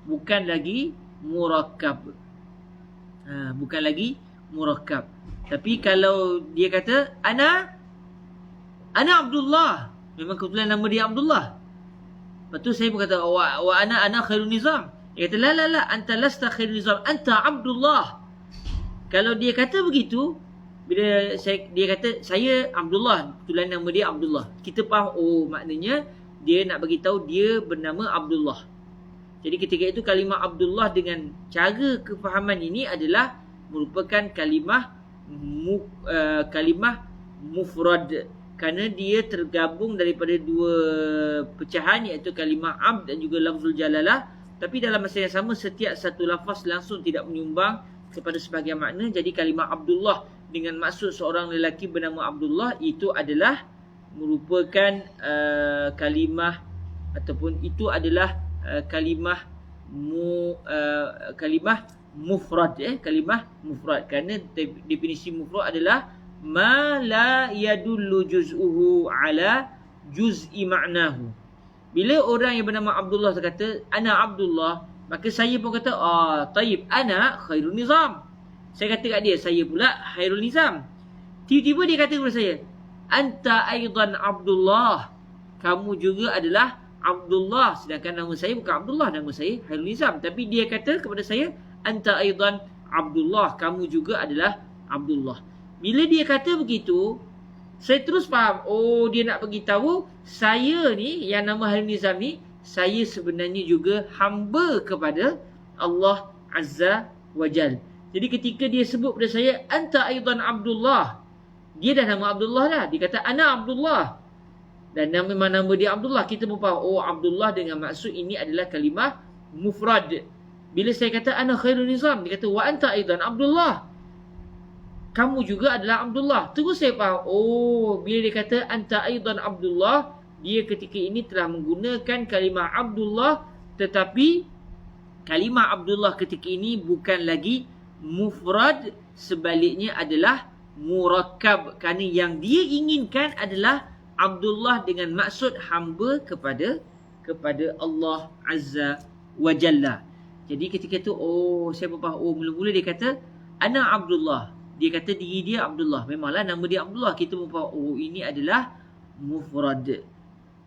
bukan lagi murakkab. Bukan lagi murakkab. Tapi kalau dia kata ana Abdullah, memang kebetulan nama dia Abdullah. Lepas tu saya pun kata wa ana khairun nizam. Dia kata la anta lasta khairun nizam, anta Abdullah. Kalau dia kata begitu, bila dia kata saya Abdullah, kebetulan nama dia Abdullah, kita faham, oh, maknanya dia nak bagi tahu dia bernama Abdullah. Jadi ketika itu kalimah Abdullah dengan cara kefahaman ini adalah merupakan kalimah mufrad, kerana dia tergabung daripada dua pecahan, iaitu kalimah abd dan juga lafzul jalalah. Tapi dalam masa yang sama, setiap satu lafaz langsung tidak menyumbang kepada sebahagian makna. Jadi kalimah Abdullah dengan maksud seorang lelaki bernama Abdullah itu adalah merupakan kalimah, ataupun itu adalah kalimah mufrad. Kalimah mufrad, kerana definisi mufrad adalah ma la yadullu juz'uhu ala juz'i ma'nahu. Bila orang yang bernama Abdullah kata ana Abdullah, maka saya pun kata taib, ana khairun nizam. Saya kata kat dia, saya pula khairul nizam. Tiba-tiba dia kata kepada saya, anta aidan Abdullah, kamu juga adalah Abdullah. Sedangkan nama saya bukan Abdullah, nama saya Khairul Nizam. Tapi dia kata kepada saya, anta aidan Abdullah, kamu juga adalah Abdullah. Bila dia kata begitu, saya terus faham, oh, dia nak bagi tahu saya ni yang nama Khairul Nizam ni, saya sebenarnya juga hamba kepada Allah Azza wa Jal. Jadi ketika dia sebut pada saya anta aidan Abdullah, dia dah nama Abdullah dah. Dia kata ana Abdullah, dan nama dia Abdullah. Kita pun faham, oh, Abdullah dengan maksud ini adalah kalimah mufrad. Bila saya kata ana Khairul Nizam, dia kata wa anta aidan Abdullah, kamu juga adalah Abdullah. Terus saya faham, oh, bila dia kata anta aidan Abdullah, dia ketika ini telah menggunakan kalimah Abdullah, tetapi kalimah Abdullah ketika ini bukan lagi mufrad, sebaliknya adalah murakkab, kerana yang dia inginkan adalah Abdullah dengan maksud hamba kepada Allah Azza wa Jalla. Jadi ketika tu, saya berfaham. Mula-mula dia kata, ana Abdullah. Dia kata diri dia Abdullah. Memanglah nama dia Abdullah. Kita berfaham, ini adalah mufrad.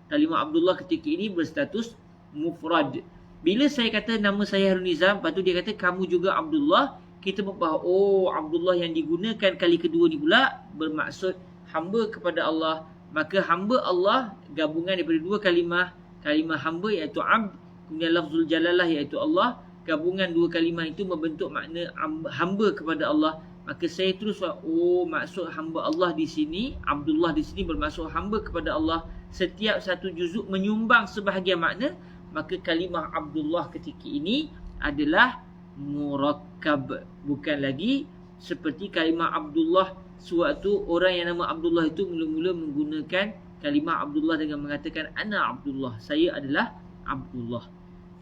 Kalimah Abdullah ketika ini berstatus mufrad. Bila saya kata nama saya Harun Nizam, lepas tu dia kata kamu juga Abdullah, kita berfaham, Abdullah yang digunakan kali kedua ni pula bermaksud hamba kepada Allah. Maka hamba Allah gabungan daripada dua kalimah hamba iaitu abd, kemudian lafzul jalalah iaitu Allah. Gabungan dua kalimah itu membentuk makna hamba kepada Allah. Maka saya terus maksud hamba Allah di sini, Abdullah di sini bermaksud hamba kepada Allah. Setiap satu juzuk menyumbang sebahagian makna. Maka kalimah Abdullah ketika ini adalah murakkab. Bukan lagi seperti kalimah Abdullah sewaktu orang yang nama Abdullah itu mula-mula menggunakan kalimah Abdullah dengan mengatakan ana Abdullah, saya adalah Abdullah.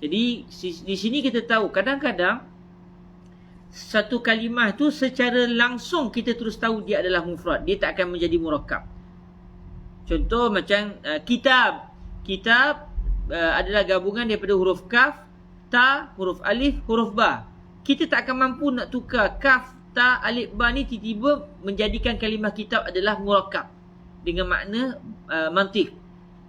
Jadi di sini kita tahu kadang-kadang satu kalimah tu secara langsung kita terus tahu dia adalah mufrad, dia tak akan menjadi murakkab. Contoh macam kitab. Kitab adalah gabungan daripada huruf kaf, ta, huruf alif, huruf ba. Kita tak akan mampu nak tukar kaf, ta, alif, ba ni tiba-tiba menjadikan kalimah kitab adalah murakkab dengan makna mantik.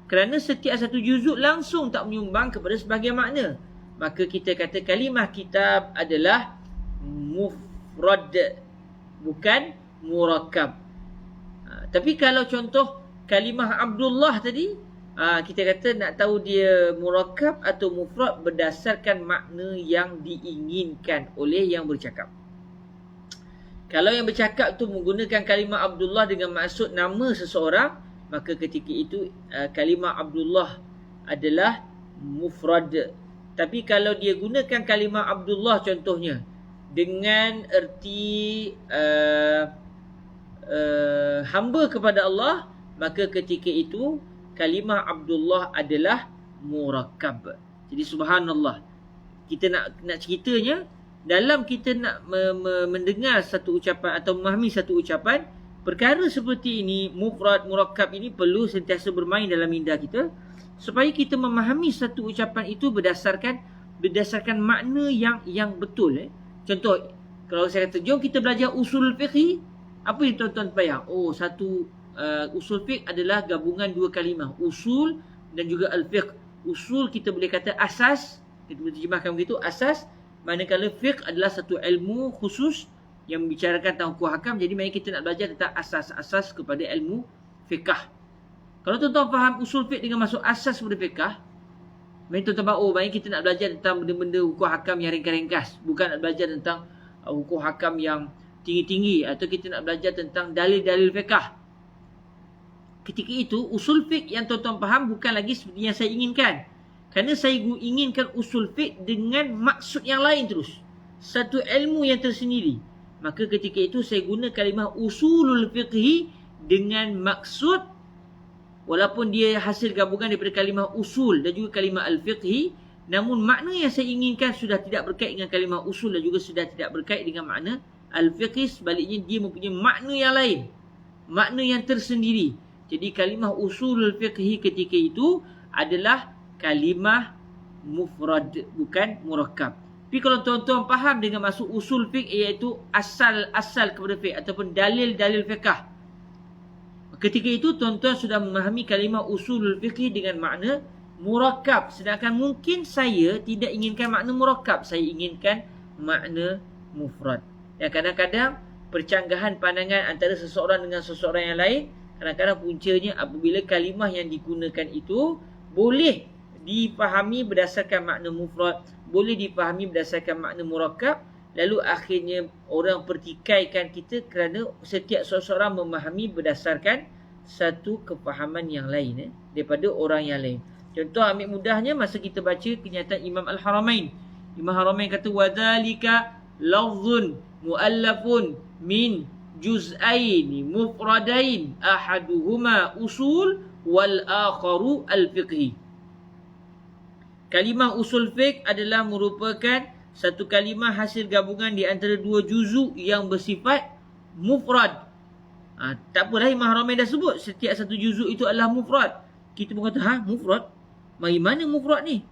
Kerana setiap satu juzuk langsung tak menyumbang kepada sebahagian makna. Maka kita kata kalimah kitab adalah mufrad, bukan murakkab. Tapi kalau contoh kalimah Abdullah tadi, kita kata nak tahu dia murakkab atau mufrad berdasarkan makna yang diinginkan oleh yang bercakap. Kalau yang bercakap tu menggunakan kalimah Abdullah dengan maksud nama seseorang, maka ketika itu kalimah Abdullah adalah mufrad. Tapi kalau dia gunakan kalimah Abdullah contohnya dengan erti hamba kepada Allah, maka ketika itu kalimah Abdullah adalah murakkab. Jadi subhanallah, kita nak ceritanya, dalam kita nak mendengar satu ucapan atau memahami satu ucapan, perkara seperti ini, mufrad, murakkab ini perlu sentiasa bermain dalam minda kita supaya kita memahami satu ucapan itu berdasarkan makna yang betul. Contoh, kalau saya kata jom kita belajar usul fiqh, apa yang tuan-tuan bayang? Satu usul fiqh adalah gabungan dua kalimah, usul dan juga al-fiqh. Usul kita boleh kata asas, kita boleh terjemahkan begitu, asas. Manakala fiqh adalah satu ilmu khusus yang membicarakan tentang hukum hakam. Jadi mari kita nak belajar tentang asas-asas kepada ilmu fiqh. Kalau tuan-tuan faham usul fiqh dengan masuk asas kepada fiqh, mari tuan-tuan mari kita nak belajar tentang benda-benda hukum hakam yang ringkas-ringkas, bukan nak belajar tentang hukum hakam yang tinggi-tinggi, atau kita nak belajar tentang dalil-dalil fiqh. Ketika itu, usul fiqh yang tuan-tuan faham bukan lagi seperti yang saya inginkan. Kerana saya inginkan usul fiqh dengan maksud yang lain terus. Satu ilmu yang tersendiri. Maka ketika itu saya guna kalimah usulul fiqhi dengan maksud, walaupun dia hasil gabungan daripada kalimah usul dan juga kalimah al-fiqhi, namun makna yang saya inginkan sudah tidak berkait dengan kalimah usul dan juga sudah tidak berkait dengan makna al-fiqhi. Sebaliknya dia mempunyai makna yang lain. Makna yang tersendiri. Jadi kalimah usulul fiqhi ketika itu adalah kalimah mufrad, bukan murakkab. Tapi kalau tuan-tuan faham dengan maksud usul fiqh, iaitu asal-asal kepada fiqh ataupun dalil-dalil fiqh, ketika itu tuan-tuan sudah memahami kalimah usulul fiqh dengan makna murakkab. Sedangkan mungkin saya tidak inginkan makna murakkab, saya inginkan makna mufrad. Dan kadang-kadang percanggahan pandangan antara seseorang dengan seseorang yang lain, kadang-kadang puncanya apabila kalimah yang digunakan itu boleh dipahami berdasarkan makna mufrad, boleh dipahami berdasarkan makna murakkab, lalu akhirnya orang pertikaikan kita kerana setiap seseorang memahami berdasarkan satu kefahaman yang lain daripada orang yang lain. Contoh ambil mudahnya, masa kita baca kenyataan Imam Al-Haramain. Imam Al-Haramain kata wadhalika lafzun muallafun min juz'aini mufradain ahaduhuma usul wal akharu al-fiqhi. Kalimah usul fiqh adalah merupakan satu kalimah hasil gabungan di antara dua juzuk yang bersifat mufrad. Tak apalah, Imam Haramain dah sebut setiap satu juzuk itu adalah mufrad. Kita pun kata, mufrad? Mari mana mufrad ni?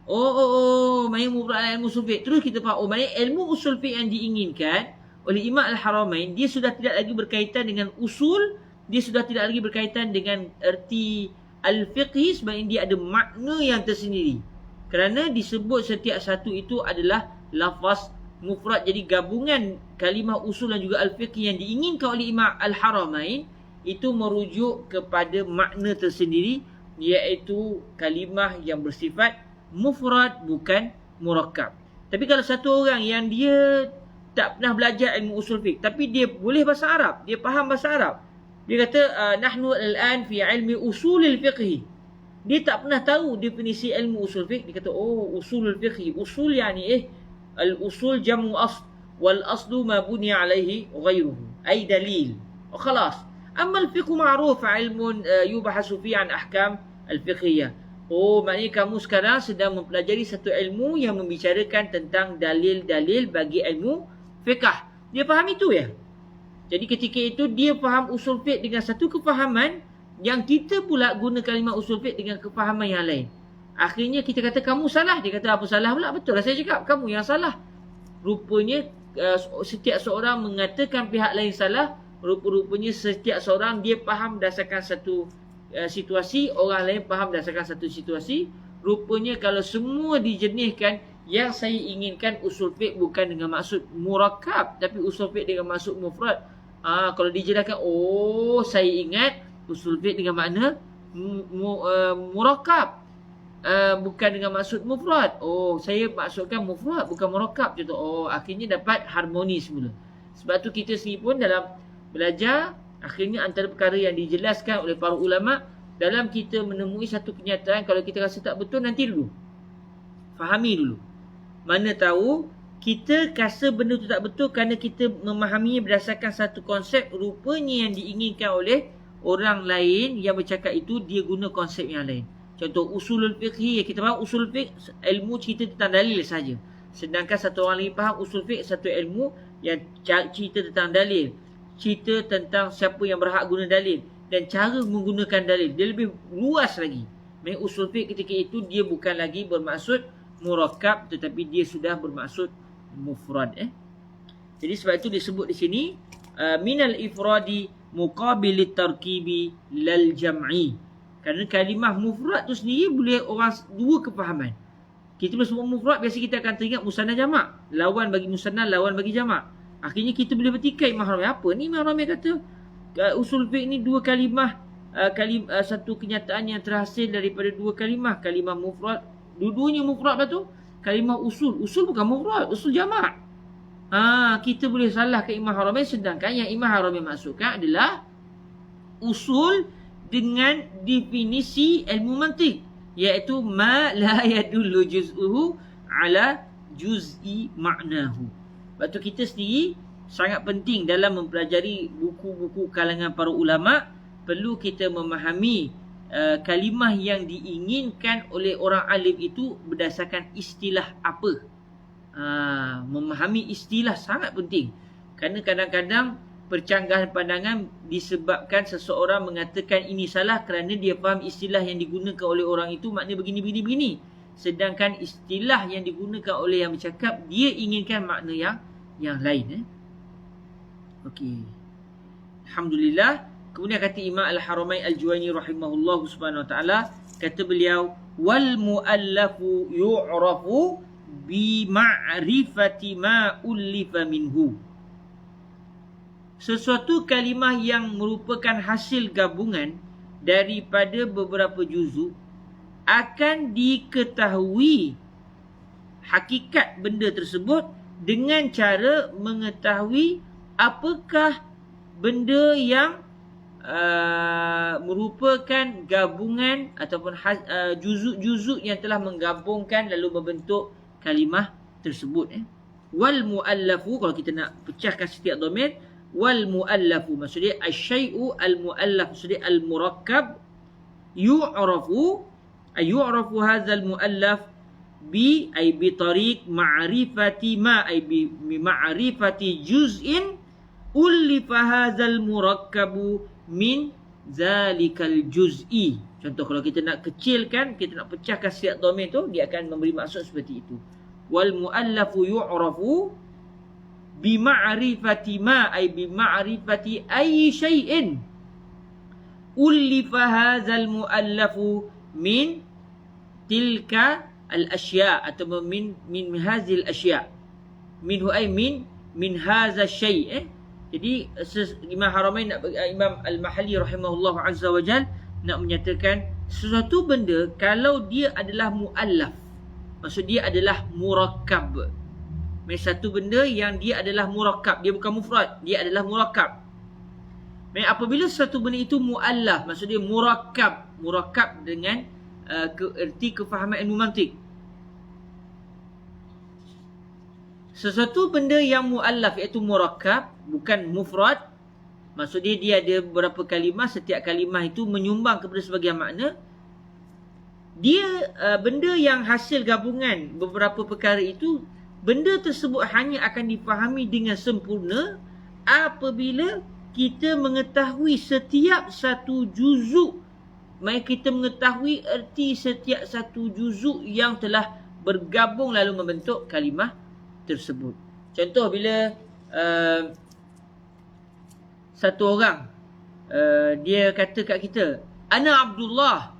Maksudnya mufrad ilmu usul fiqh. Terus kita faham, maknanya ilmu usul fiqh yang diinginkan oleh Imam Al-Haramain, dia sudah tidak lagi berkaitan dengan usul, dia sudah tidak lagi berkaitan dengan erti al-fiqhi, sebab dia ada makna yang tersendiri. Kerana disebut setiap satu itu adalah lafaz mufrad. Jadi gabungan kalimah usul dan juga al-fiqhi yang diinginkan oleh Imam Al-Haramain itu merujuk kepada makna tersendiri, iaitu kalimah yang bersifat mufrad, bukan murakkab. Tapi kalau satu orang yang dia tak pernah belajar ilmu usul fiqh, tapi dia boleh bahasa Arab, dia faham bahasa Arab, dia kata nahnu al-an fi ilmi usulil fiqh, dia tak pernah tahu definisi ilmu usul fiqh, dia kata usulul fiqh, usul yani al-usul jamu asl, wal aslu ma buniya alaihi ghairuhu ay dalil, khalas. Amma al-fiqh ma'ruf ilmun yubahasu fi an ahkam al-fiqhiyah. Maknanya kamu sekarang sedang mempelajari satu ilmu yang membicarakan tentang dalil-dalil bagi ilmu fiqh. Dia faham itu ya. Jadi ketika itu dia faham usul fiqh dengan satu kefahaman, yang kita pula guna kalimah usul fiqh dengan kefahaman yang lain. Akhirnya kita kata kamu salah. Dia kata apa salah pula? Betul lah saya cakap, kamu yang salah. Rupanya setiap seorang mengatakan pihak lain salah. Rupa-rupanya setiap seorang dia faham berdasarkan satu situasi, orang lain faham berdasarkan satu situasi. Rupanya kalau semua dijernihkan, yang saya inginkan usul fiqh bukan dengan maksud murakkab, tapi usul fiqh dengan maksud mufrad. Kalau dijelaskan, saya ingat usul fiqh dengan makna murakkab, bukan dengan maksud mufrad. Saya maksudkan mufrad bukan murakkab. Contoh, akhirnya dapat harmoni semula. Sebab tu kita sendiri pun dalam belajar, akhirnya antara perkara yang dijelaskan oleh para ulama, dalam kita menemui satu kenyataan, kalau kita rasa tak betul, nanti dulu fahami dulu. Mana tahu kita rasa benda tu tak betul kerana kita memahaminya berdasarkan satu konsep, rupanya yang diinginkan oleh orang lain yang bercakap itu, dia guna konsep yang lain. Contoh usulul fiqhi, kita faham usul fiqh ilmu cerita tentang dalil saja. Sedangkan satu orang lain faham usul fiqh satu ilmu yang cerita tentang dalil, cerita tentang siapa yang berhak guna dalil dan cara menggunakan dalil. Dia lebih luas lagi. Maksudnya usul fiqh ketika itu dia bukan lagi bermaksud murakkab, tetapi dia sudah bermaksud mufrad. Jadi sebab itu disebut di sini minal ifradi muqabilit tarkibi lal jam'i. Kerana kalimah mufrad tu sendiri boleh orang dua kefahaman. Kita bila sebut mufrad, biasa kita akan teringat musanna jamak, lawan bagi musanna, lawan bagi jamak. Akhirnya kita boleh bertikai Imam Haramain. Apa ni Imam Haramain kata? Usul fiqh ni dua kalimah, satu kenyataan yang terhasil daripada dua kalimah. Kalimah mufrad, dua-duanya mufrad lah tu. Kalimah usul, usul bukan mufrad, usul jamak. Kita boleh salah ke Imam Haramain, sedangkan yang Imam Haramain maksudkan adalah usul dengan definisi ilmu mantiq, iaitu ma la yadullu juz'uhu ala juz'i ma'nahu. Sebab tu kita sendiri sangat penting dalam mempelajari buku-buku kalangan para ulama, perlu kita memahami kalimah yang diinginkan oleh orang alim itu berdasarkan istilah apa. Memahami istilah sangat penting. Kerana kadang-kadang percanggahan pandangan disebabkan seseorang mengatakan ini salah kerana dia faham istilah yang digunakan oleh orang itu maknanya begini. Sedangkan istilah yang digunakan oleh yang bercakap, dia inginkan makna yang lain. Okey. Alhamdulillah. Kemudian kata Imam Al-Haramain Al-Juwayni rahimahullah subhanahu wa ta'ala, kata beliau, wal mu'allafu yu'rafu bi ma'rifati ma ullifa minhu. Sesuatu kalimah yang merupakan hasil gabungan daripada beberapa juzuk akan diketahui hakikat benda tersebut dengan cara mengetahui apakah benda yang merupakan gabungan ataupun juzuk-juzuk yang telah menggabungkan lalu membentuk kalimah tersebut. Wal mu'allafu, kalau kita nak pecahkan setiap dhamir, wal mu'allafu maksudnya asy-syai'u al-mu'allaf, maksudnya al-murakkab, yu'rafu hadzal mu'allaf bi ay bi tariq ma'rifati ma ay bi ma'rifati juz'in ullifa hadzal murakkabu min zalikal juz'i. Contoh kalau kita nak kecilkan, kita nak pecahkan setiap dhamir tu, dia akan memberi maksud seperti itu. Wal muallafu yu'rafu bima'rifati ma ay bima'rifati ayyi syai'in ullifa hadzal muallafu min tilka al-asya' atau min hazil asya'. Minhu ay min hadza syai'. Jadi Imam Haramain Imam Al-Mahalli rahimahullah azza wa jal nak menyatakan sesuatu benda kalau dia adalah muallaf, maksud dia adalah murakkab. Satu benda yang dia adalah murakkab, dia bukan mufrad, dia adalah murakkab. Apabila satu benda itu muallaf, maksud dia murakkab dengan erti kefahaman ilmu mantik. Sesuatu benda yang muallaf iaitu murakkab, bukan mufrad, maksud dia ada beberapa kalimah, setiap kalimah itu menyumbang kepada sebagian makna. Dia benda yang hasil gabungan beberapa perkara itu, benda tersebut hanya akan difahami dengan sempurna apabila kita mengetahui setiap satu juzuk. Maka kita mengetahui erti setiap satu juzuk yang telah bergabung lalu membentuk kalimah tersebut. Contoh bila satu orang dia kata kat kita, ana Abdullah,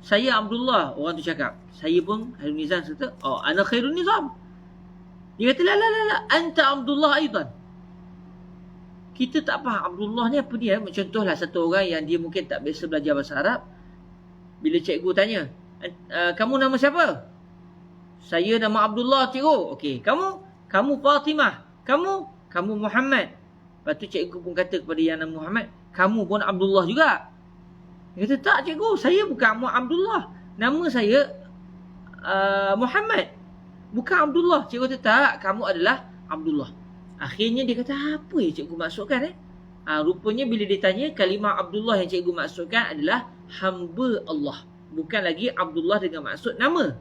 saya Abdullah. Orang tu cakap, saya pun Khairul Nizam kata, oh ana Khairul Nizam. Dia kata la anta Abdullah aidan. Kita tak faham Abdullah ni apa dia. Contohlah satu orang yang dia mungkin tak biasa belajar bahasa Arab, bila cikgu tanya, kamu nama siapa? Saya nama Abdullah, cikgu. Okey, kamu Fatimah. Kamu Muhammad. Lepas tu cikgu pun kata kepada yang nama Muhammad, kamu pun Abdullah juga. Dia kata, tak cikgu, saya bukan Abdullah. Nama saya Muhammad, bukan Abdullah. Cikgu kata, tak, kamu adalah Abdullah. Akhirnya dia kata, apa yang cikgu maksudkan? Rupanya bila dia tanya, kalimah Abdullah yang cikgu maksudkan adalah hamba Allah, bukan lagi Abdullah dengan maksud nama.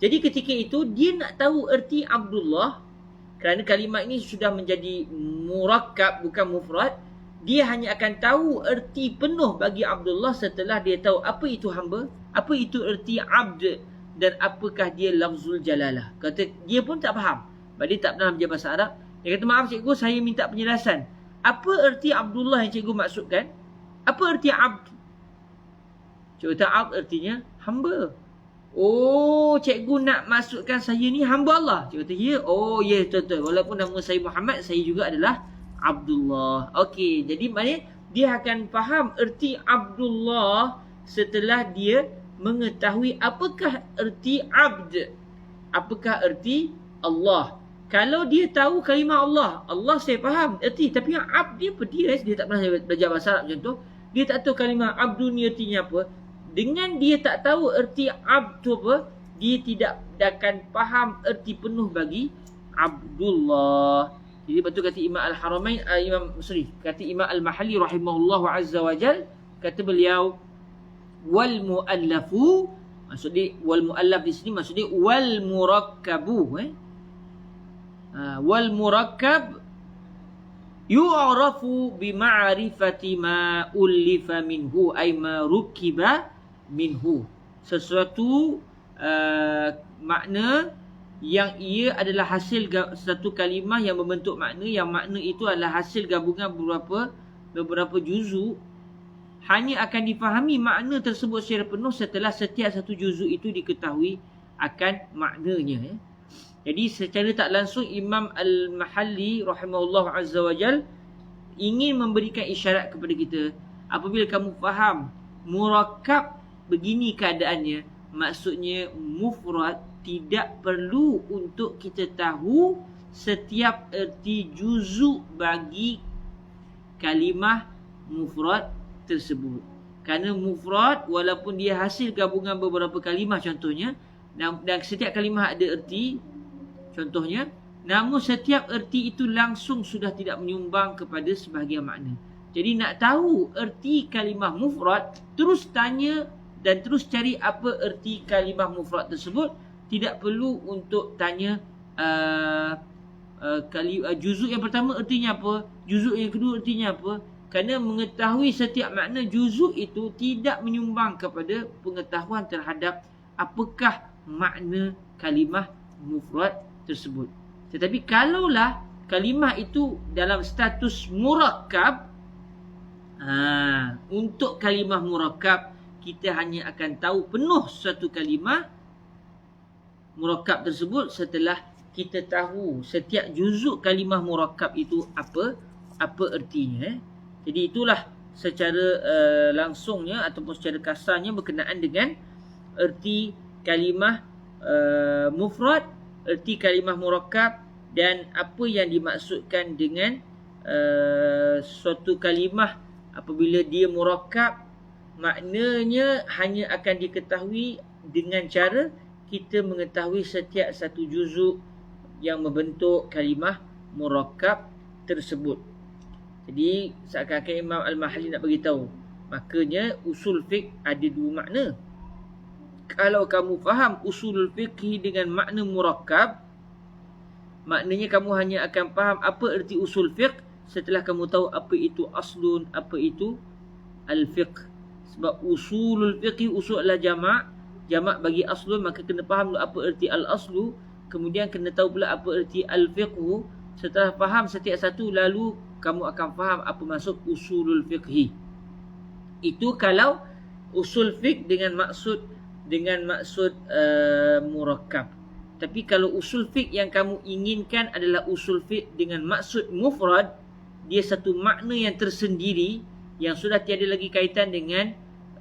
Jadi ketika itu dia nak tahu erti Abdullah, kerana kalimat ini sudah menjadi murakkab bukan mufrad, dia hanya akan tahu erti penuh bagi Abdullah setelah dia tahu apa itu hamba, apa itu erti abd, dan apakah dia lafzul jalalah. Kata dia pun tak faham, sebab dia tak pernah belajar bahasa Arab. Dia kata, maaf cikgu, saya minta penjelasan. Apa erti Abdullah yang cikgu maksudkan? Apa erti abd? Cikgu kata, abd artinya hamba. Oh, cikgu nak masukkan saya ni hamba Allah. Cikgu kata, ya. Oh, ya, betul-betul. Walaupun nama saya Muhammad, saya juga adalah Abdullah. Okey, jadi maknanya dia akan faham erti Abdullah setelah dia mengetahui apakah erti abd, apakah erti Allah. Kalau dia tahu kalimah Allah saya faham erti, tapi yang abd dia apa dia tak pernah belajar bahasa Arab contoh, dia tak tahu kalimah abdu ni ertinya apa. Dengan dia tak tahu erti abd tu apa, dia tidak akan faham erti penuh bagi Abdullah. Jadi betul kata Imam Al-Haramain, kata Imam Al-Mahalli rahimahullahu azza wa jal, kata beliau, wal muallafu, maksud dia wal muallaf di sini maksud dia wal murakkabu, wal murakkab yu'rafu bi ma'rifati ma ullifa minhu ay ma rukiba minhu. Sesuatu makna yang ia adalah hasil satu kalimah yang membentuk makna, yang makna itu adalah hasil gabungan beberapa juzuk, hanya akan difahami makna tersebut secara penuh setelah setiap satu juzuk itu diketahui akan maknanya. Jadi secara tak langsung Imam Al-Mahalli rahimahullah azza wa jal ingin memberikan isyarat kepada kita, apabila kamu faham murakkab begini keadaannya, maksudnya mufrad, tidak perlu untuk kita tahu setiap erti juzuk bagi kalimah mufrad tersebut. Kerana mufrad walaupun dia hasil gabungan beberapa kalimah contohnya, dan setiap kalimah ada erti contohnya, namun setiap erti itu langsung sudah tidak menyumbang kepada sebahagian makna. Jadi nak tahu erti kalimah mufrad, terus tanya dan terus cari apa erti kalimah mufrad tersebut. Tidak perlu untuk tanya juzuk yang pertama ertinya apa, juzuk yang kedua ertinya apa. Kerana mengetahui setiap makna juzuk itu tidak menyumbang kepada pengetahuan terhadap apakah makna kalimah mufrad tersebut. Tetapi kalaulah kalimah itu dalam status murakkab, untuk kalimah murakkab kita hanya akan tahu penuh satu kalimah murakkab tersebut setelah kita tahu setiap juzuk kalimah murakkab itu apa ertinya. Jadi itulah secara langsungnya ataupun secara kasarnya berkenaan dengan erti kalimah mufrad, erti kalimah murakkab dan apa yang dimaksudkan dengan suatu kalimah apabila dia murakkab, maknanya hanya akan diketahui dengan cara kita mengetahui setiap satu juzuk yang membentuk kalimah murakkab tersebut. Jadi seakan-akan Imam Al-Mahalli nak beritahu, makanya usul fiqh ada dua makna. Kalau kamu faham usul fiqh dengan makna murakkab, maknanya kamu hanya akan faham apa erti usul fiqh setelah kamu tahu apa itu aslun, apa itu al-fiqh. Sebab usulul fiqh, usul adalah jamak bagi aslun, maka kena faham dulu apa erti al-aslu, kemudian kena tahu pula apa erti al-fiqh. Setelah faham setiap satu, lalu kamu akan faham apa maksud usulul fiqh. Itu kalau usul fiqh dengan maksud murakkab. Tapi kalau usul fiqh yang kamu inginkan adalah usul fiqh dengan maksud mufrad, dia satu makna yang tersendiri yang sudah tiada lagi kaitan dengan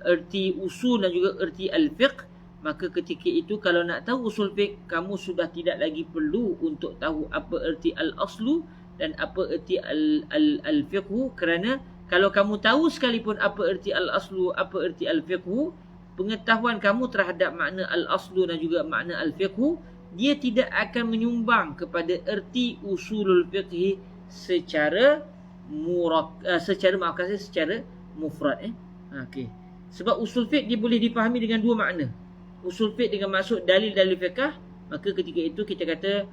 erti usul dan juga erti al-fiqh, maka ketika itu kalau nak tahu usul fiqh, kamu sudah tidak lagi perlu untuk tahu apa erti al-aslu dan apa erti al-fiqh, kerana kalau kamu tahu sekalipun apa erti al-aslu, apa erti al-fiqh, pengetahuan kamu terhadap makna al-aslu dan juga makna al-fiqh, dia tidak akan menyumbang kepada erti usulul fiqh secara mufrad. Okey. Sebab usul fiqh dia boleh dipahami dengan dua makna. Usul fiqh dengan maksud dalil-dalil fiqh, maka ketika itu kita kata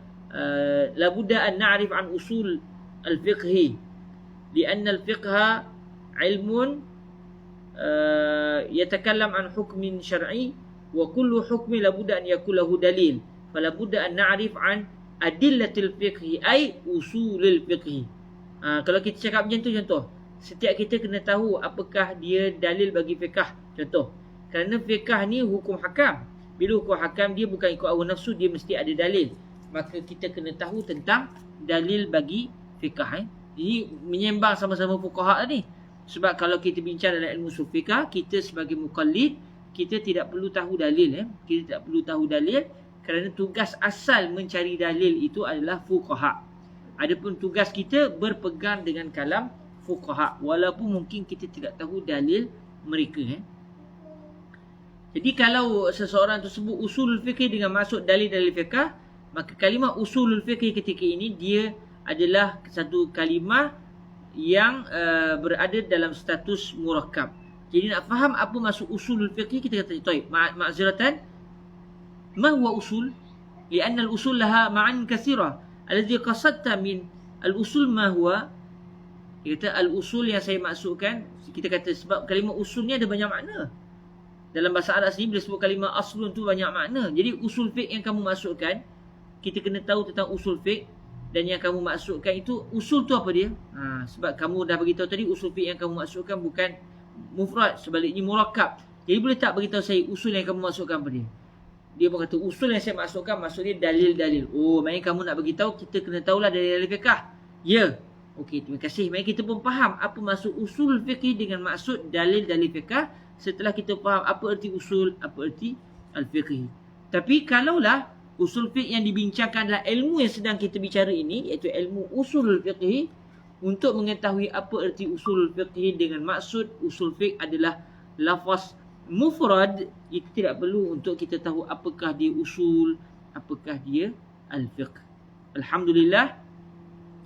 la budda an na'rif an usul al-fiqh lianna al-fiqh ilmun yatakallam an hukmin syar'i wa kullu hukmi la budda an yakun lahu dalil, fala budda an na'rif an adillatil fiqh ay usulil fiqh. Kalau kita cakap macam tu, contoh, setiap kita kena tahu apakah dia dalil bagi fiqh. Contoh, kerana fiqh ni hukum hakam. Bila hukum hakam dia bukan ikut hawa nafsu, dia mesti ada dalil. Maka kita kena tahu tentang dalil bagi fiqh. Jadi menyembang sama-sama fuqaha ni. Sebab kalau kita bincang dalam ilmu usul fiqh, kita sebagai muqallid, kita tidak perlu tahu dalil. Kita tidak perlu tahu dalil kerana tugas asal mencari dalil itu adalah fuqaha. Adapun tugas kita berpegang dengan kalam fuqaha, walaupun mungkin kita tidak tahu dalil mereka. Jadi kalau seseorang tersebut usulul fiqh dengan maksud dalil-dalil fiqh, maka kalimah usulul fiqh ketika ini dia adalah satu kalimah yang berada dalam status murakkab. Jadi nak faham apa maksud usulul fiqh, kita kata taib ma'ziratan, ma huwa usul? Lianna al-usul laha ma'an katsira. Alladhi qasadta min al-usul ma huwa? Dia kata al-usul yang saya maksudkan, kita kata sebab kalimah usul ni ada banyak makna. Dalam bahasa Arab sendiri bila sebut kalimah aslun tu banyak makna. Jadi usul fiqh yang kamu maksudkan, kita kena tahu tentang usul fiqh, dan yang kamu maksudkan itu usul tu apa dia? Sebab kamu dah beritahu tadi usul fiqh yang kamu maksudkan bukan mufrad, sebaliknya murakkab. Jadi boleh tak beritahu saya usul yang kamu maksudkan apa dia? Dia pun kata usul yang saya maksudkan maksudnya dalil-dalil. Oh, maknanya kamu nak beritahu kita kena tahulah dalil-dalil fiqh. Ya. Okey, terima kasih. Maknanya kita pun faham apa maksud usul fiqh dengan maksud dalil-dalil fiqh setelah kita faham apa erti usul, apa erti al-fiqh. Tapi kalaulah usul fiqh yang dibincangkan adalah ilmu yang sedang kita bicara ini, iaitu ilmu usul fiqh, untuk mengetahui apa erti usul fiqh dengan maksud usul fiqh adalah lafaz mufrad, itu tidak perlu untuk kita tahu apakah dia usul, apakah dia al-fiqh. Alhamdulillah,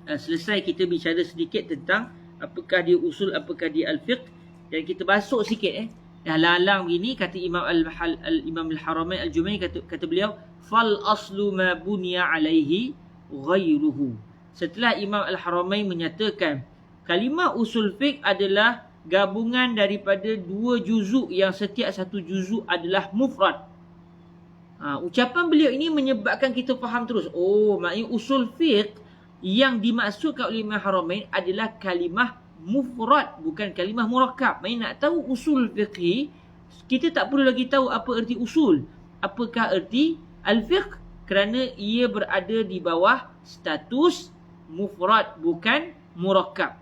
selesai kita bicara sedikit tentang apakah dia usul, apakah dia al-fiqh, dan kita basuh sikit dah lalang begini kata Imam Al-Haramain Al-Jumaini, kata beliau fal aslu ma bunya alaihi ghairuhu. Setelah Imam Al-Haramain menyatakan Kalimah usul fiqh adalah gabungan daripada dua juzuk yang setiap satu juzuk adalah mufrad. Ucapan beliau ini menyebabkan kita faham terus. Oh, maknanya usul fiqh yang dimaksudkan oleh Imam Haramain adalah kalimah mufrad, bukan kalimah murakkab. Maknanya nak tahu usul fiqh, kita tak perlu lagi tahu apa erti usul, apakah erti al-fiqh, kerana ia berada di bawah status mufrad, bukan murakkab.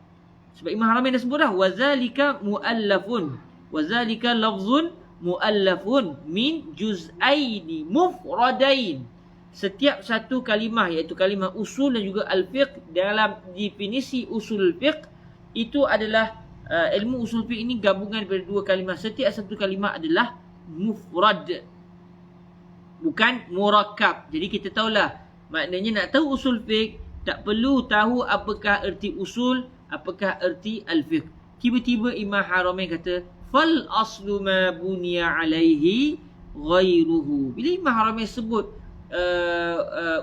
Sebab Imam Haramain dah sebut dah, wazalika muallafun, wazalika lafzun muallafun min juz'aini mufradain. Setiap satu kalimah, iaitu kalimah usul dan juga al-fiqh, dalam definisi usul fiqh itu adalah ilmu usul fiqh ini gabungan daripada dua kalimah. Setiap satu kalimah adalah mufrad, bukan murakkab. Jadi kita tahulah, maknanya nak tahu usul fiqh tak perlu tahu apakah erti usul, apakah erti al-fiqh. Tiba-tiba Imam Haramain kata fal aslu ma buniya alaihi ghairuhu. Bila Imam Haramain sebut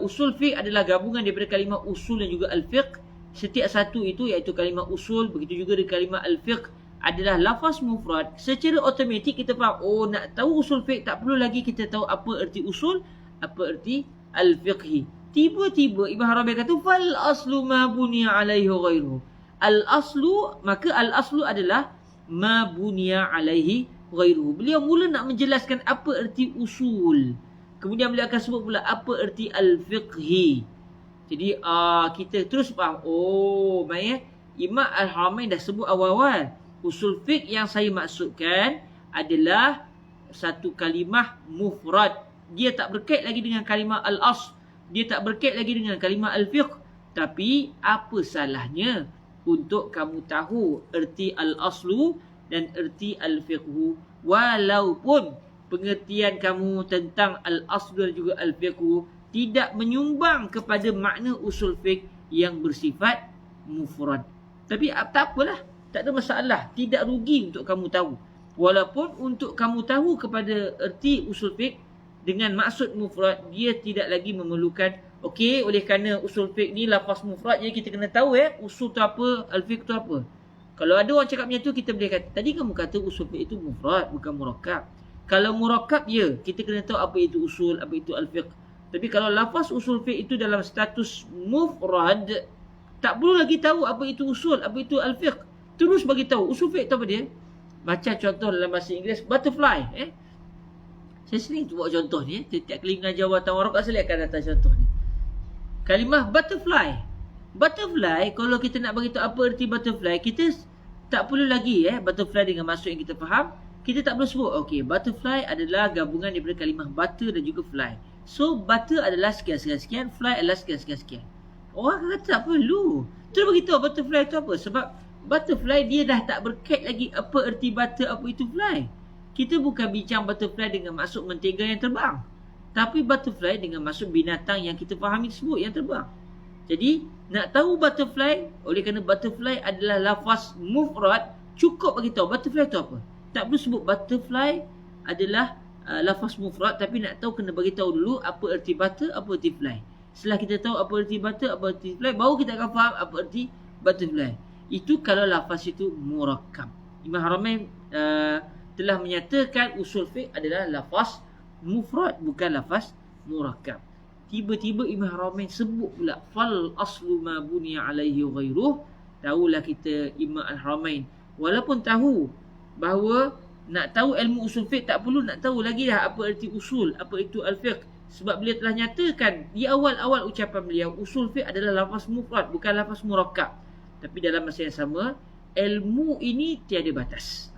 usul fiqh adalah gabungan daripada kalimah usul dan juga al-fiqh, setiap satu itu iaitu kalimah usul, begitu juga dengan kalimah al-fiqh adalah lafaz mufrad, secara automatik kita faham, oh nak tahu usul fiqh tak perlu lagi kita tahu apa erti usul, apa erti al-fiqhi. Tiba-tiba Imam Haramain kata fal aslu ma buniya alaihi ghairuhu. Al-aslu, maka al-aslu adalah ma buniya alaihi ghairuhu. Beliau mula nak menjelaskan apa erti usul, kemudian beliau akan sebut pula apa erti al-fiqhi. Jadi kita terus faham, oh maknanya Imam Al-Haramain dah sebut awal-awal, usul fiqh yang saya maksudkan adalah satu kalimah mufrad. Dia tak berkait lagi dengan kalimah al-asl, dia tak berkait lagi dengan kalimah al-fiqh. Tapi apa salahnya untuk kamu tahu erti al-aslu dan erti al-fiqhu, walaupun pengertian kamu tentang al-aslu dan juga al-fiqhu tidak menyumbang kepada makna usul fiqh yang bersifat mufrad. Tapi tak apalah, tak ada masalah, tidak rugi untuk kamu tahu. Walaupun untuk kamu tahu kepada erti usul fiqh dengan maksud mufrad, dia tidak lagi memerlukan, okey, oleh kerana usul fiqh ni lafaz mufrad, jadi kita kena tahu usul tu apa, al-fiqh tu apa. Kalau ada orang cakap macam tu, kita boleh kata, tadi kamu kata usul fiqh itu mufrad, bukan murakkab. Kalau murakkab, ya, kita kena tahu apa itu usul, apa itu al-fiqh. Tapi kalau lafaz usul fiqh itu dalam status mufrad, tak perlu lagi tahu apa itu usul, apa itu al-fiqh. Terus bagi tahu usul fiqh tu apa dia. Macam contoh dalam bahasa Inggeris, butterfly. Saya sering buat contoh ni. Setiap kali mengajar wartawan Warok, saya akan datang contoh ni. Kalimah butterfly. Butterfly, kalau kita nak beritahu apa erti butterfly, kita tak perlu lagi butterfly dengan maksud yang kita faham. Kita tak perlu sebut, okey, butterfly adalah gabungan daripada kalimah butter dan juga fly. So, butter adalah sekian-sekian-sekian, fly adalah sekian-sekian-sekian. Orang kata tak perlu. Terus beritahu butterfly itu apa. Sebab butterfly dia dah tak berkait lagi apa erti butter, apa itu fly. Kita bukan bincang butterfly dengan maksud mentega yang terbang, tapi butterfly dengan maksud binatang yang kita fahami tersebut yang terbang. Jadi, nak tahu butterfly, oleh kerana butterfly adalah lafaz mufrad, cukup bagi tahu butterfly itu apa. Tak perlu sebut butterfly adalah lafaz mufrad, tapi nak tahu kena bagi tahu dulu apa erti butter, apa erti fly. Setelah kita tahu apa erti butter, apa erti fly, baru kita akan faham apa erti butterfly. Itu kalau lafaz itu murakkab. Imam Haramain telah menyatakan usul fiqh adalah lafaz mufrad, bukan lafaz murakkab. Tiba-tiba Imam Haramain sebut pula fal aslu ma buniya alaihi ghairuh. Tahulah kita Imam Al-Haramain, walaupun tahu bahawa nak tahu ilmu usul fiqh tak perlu nak tahu lagi dah apa erti usul, apa itu al-fiqh. Sebab beliau telah nyatakan di awal-awal ucapan beliau, usul fiqh adalah lafaz mufrad, bukan lafaz murakkab. Tapi dalam masa yang sama, ilmu ini tiada batas.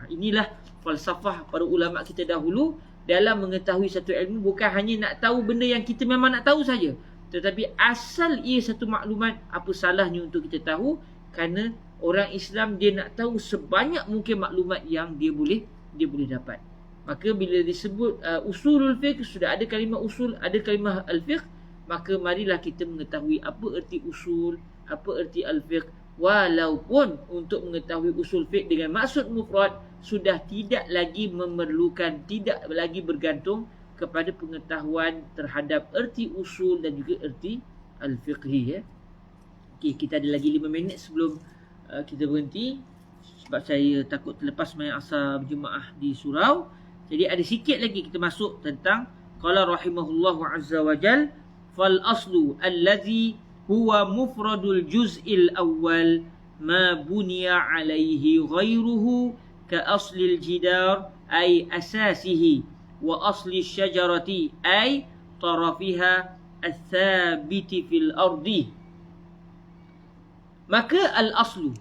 Inilah falsafah para ulama kita dahulu dalam mengetahui satu ilmu. Bukan hanya nak tahu benda yang kita memang nak tahu saja, tetapi asal ia satu maklumat, apa salahnya untuk kita tahu. Kerana orang Islam dia nak tahu sebanyak mungkin maklumat yang dia boleh dapat. Maka bila disebut usulul fiqh, sudah ada kalimah usul, ada kalimah al-fiqh, maka marilah kita mengetahui apa erti usul, apa erti al-fiqh. Walaupun untuk mengetahui usul fiqh dengan maksud mufrad sudah tidak lagi memerlukan, tidak lagi bergantung kepada pengetahuan terhadap erti usul dan juga erti al-fiqhi. Okey, kita ada lagi 5 minit sebelum kita berhenti sebab saya takut terlepas main asar berjemaah di surau. Jadi ada sikit lagi kita masuk tentang qala rahimahullahu azza wa jal fal aslu allazi huwa mufradul juz'il awwal ma buniya alaihi ghairuhu ka aslil jidar ay asasihi wa asli syajarati ay tarafiha al-thabiti fil ardi. Maka al-aslu,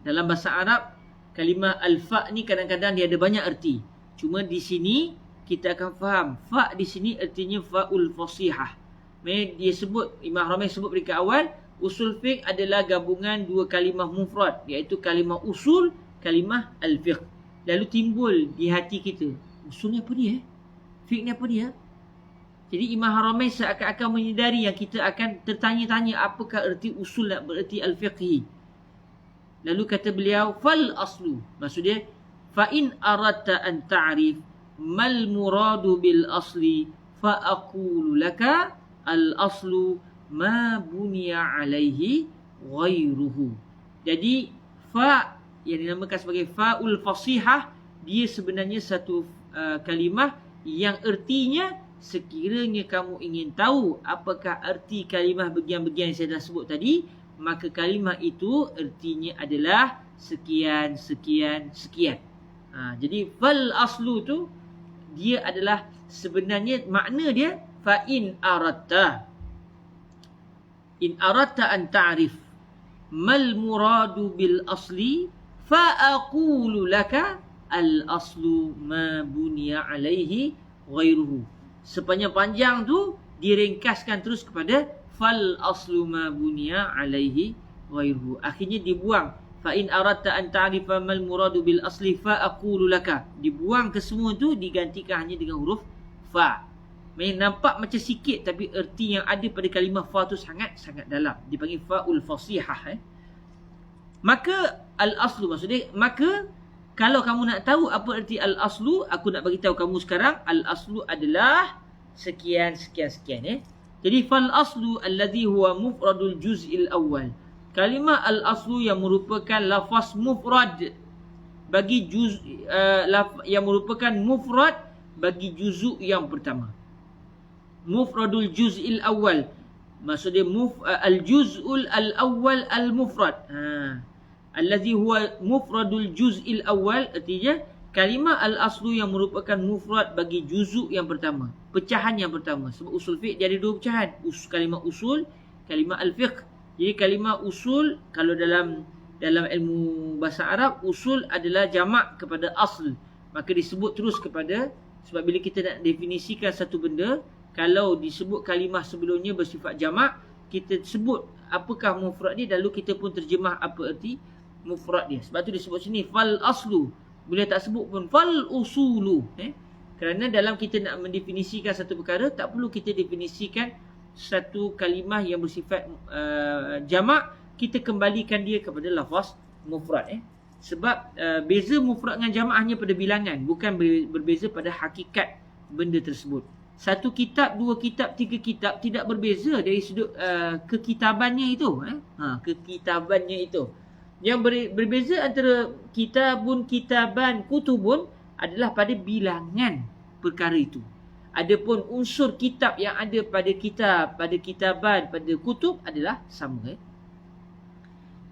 dalam bahasa Arab kalimah al-fa' ni kadang-kadang dia ada banyak erti. Cuma di sini kita akan faham fa' di sini artinya fa'ul fasihah. Dia sebut, Imam Ramai sebut dekat awal, usul fiqh adalah gabungan dua kalimah mufrad, iaitu kalimah usul, kalimah al-fiqh. Lalu timbul di hati kita, usul ni apa dia? Fiqh ni apa dia? Jadi Imam Haramain seakan-akan menyedari yang kita akan tertanya-tanya apakah erti usul dan bererti al-fiqhi. Lalu kata beliau, fal aslu, maksudnya fa in aradta an ta'rif mal muradu bil asli fa aqulu laka al aslu ma buniya alaihi ghairuhu. Jadi fa yang dinamakan sebagai fa'ul fasihah, dia sebenarnya satu kalimah yang ertinya, sekiranya kamu ingin tahu apakah erti kalimah bagian-bagian yang saya dah sebut tadi, maka kalimah itu ertinya adalah sekian, sekian, sekian. Jadi fal aslu tu dia adalah sebenarnya makna dia fa in aradta an ta'rif mal muradu bil asli fa aqulu laka al aslu ma buniya alaihi ghairuhu. Sepanjang-panjang tu diringkaskan terus kepada fal aslu ma buniya alaihi ghairuhu. Akhirnya dibuang fa in aradta an ta'rifa mal muradu bil asli fa aqulu laka. Dibuang ke semua tu, digantikan hanya dengan huruf fa. Nampak macam sikit tapi erti yang ada pada kalimah fa tu sangat-sangat dalam. Dipanggil fa'ul fasihah. Maka al aslu, maksudnya maka kalau kamu nak tahu apa erti al-aslu, aku nak bagi tahu kamu sekarang, al-aslu adalah sekian, sekian, sekian. Jadi, fal-aslu alladhi huwa mufradul juz'il awal. Kalimah al-aslu yang merupakan lafaz mufrad bagi yang merupakan mufrad bagi juzuk yang pertama. Mufradul juz'il awal. Maksudnya al-juz'ul al-awwal al-mufrad. Alladhi huwa mufradul juz'il awal, artinya kalimah al-aslu yang merupakan mufrad bagi juzuk yang pertama, pecahan yang pertama. Sebab usul fiqh dia ada dua pecahan, kalimah usul, kalimah al-fiqh. Jadi kalimah usul, kalau dalam ilmu bahasa Arab, usul adalah jamak kepada asl, maka disebut terus kepada, sebab bila kita nak definisikan satu benda, kalau disebut kalimah sebelumnya bersifat jamak, kita sebut apakah mufrad dia, lalu kita pun terjemah apa erti mufrad dia. Sebab tu disebut sini fal aslu. Boleh tak sebut pun fal usulu. Kerana dalam kita nak mendefinisikan satu perkara, tak perlu kita definisikan satu kalimah yang bersifat jamak, kita kembalikan dia kepada lafaz mufrad. Sebab beza mufrad dengan jamak hanya pada bilangan, bukan berbeza pada hakikat benda tersebut. Satu kitab, dua kitab, tiga kitab tidak berbeza dari sudut kekitabannya itu. Kekitabannya itu. Yang berbeza antara kitabun, kitaban, kutubun adalah pada bilangan perkara itu. Adapun unsur kitab yang ada pada kitab, pada kitaban, pada kutub adalah sama.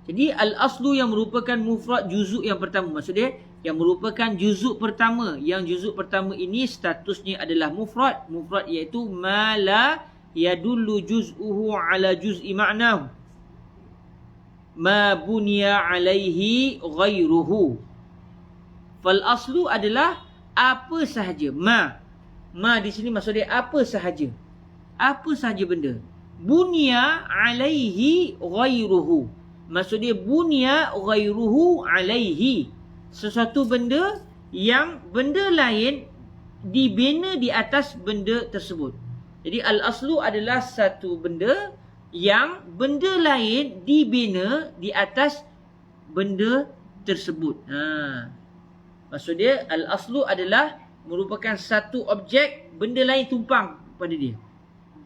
Jadi al-aslu yang merupakan mufrad juzuk yang pertama. Maksudnya yang merupakan juzuk pertama. Yang juzuk pertama ini statusnya adalah mufrad. Mufrad iaitu ma la yadullu juz'uhu ala juz'i ma'nahu. Ma bunya alaihi ghairuhu. Fal aslu adalah apa sahaja. Ma di sini maksudnya apa sahaja. Apa sahaja benda. Bunya alaihi ghairuhu. Maksudnya bunya ghairuhu alaihi. Sesuatu benda yang benda lain dibina di atas benda tersebut. Jadi al-aslu adalah satu benda yang benda lain dibina di atas benda tersebut. Maksudnya al-aslu adalah merupakan satu objek, benda lain tumpang pada dia.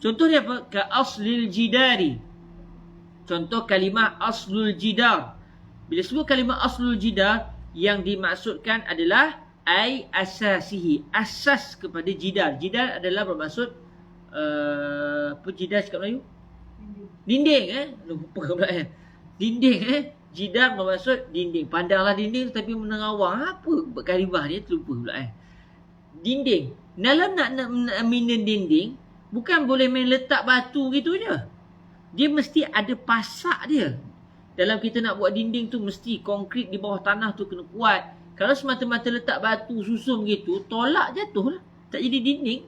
Contohnya apa? Ka aslil jidari. Contoh kalimah aslul jidar. Bila sebut kalimah aslul jidar, yang dimaksudkan adalah ai asasihi, asas kepada jidar. Jidar adalah bermaksud apa jidar cakap Melayu? Dinding. Lupa pula dinding Jidar bermaksud dinding. Pandanglah dinding tapi menerawang. Apa kalimah dia? Terlupa pula Dinding. Dalam nak mina dinding, bukan boleh main letak batu gitu je. Dia mesti ada pasak dia. Dalam kita nak buat dinding tu, mesti konkrit di bawah tanah tu kena kuat. Kalau semata-mata letak batu susun gitu, tolak jatuh lah. Tak jadi dinding.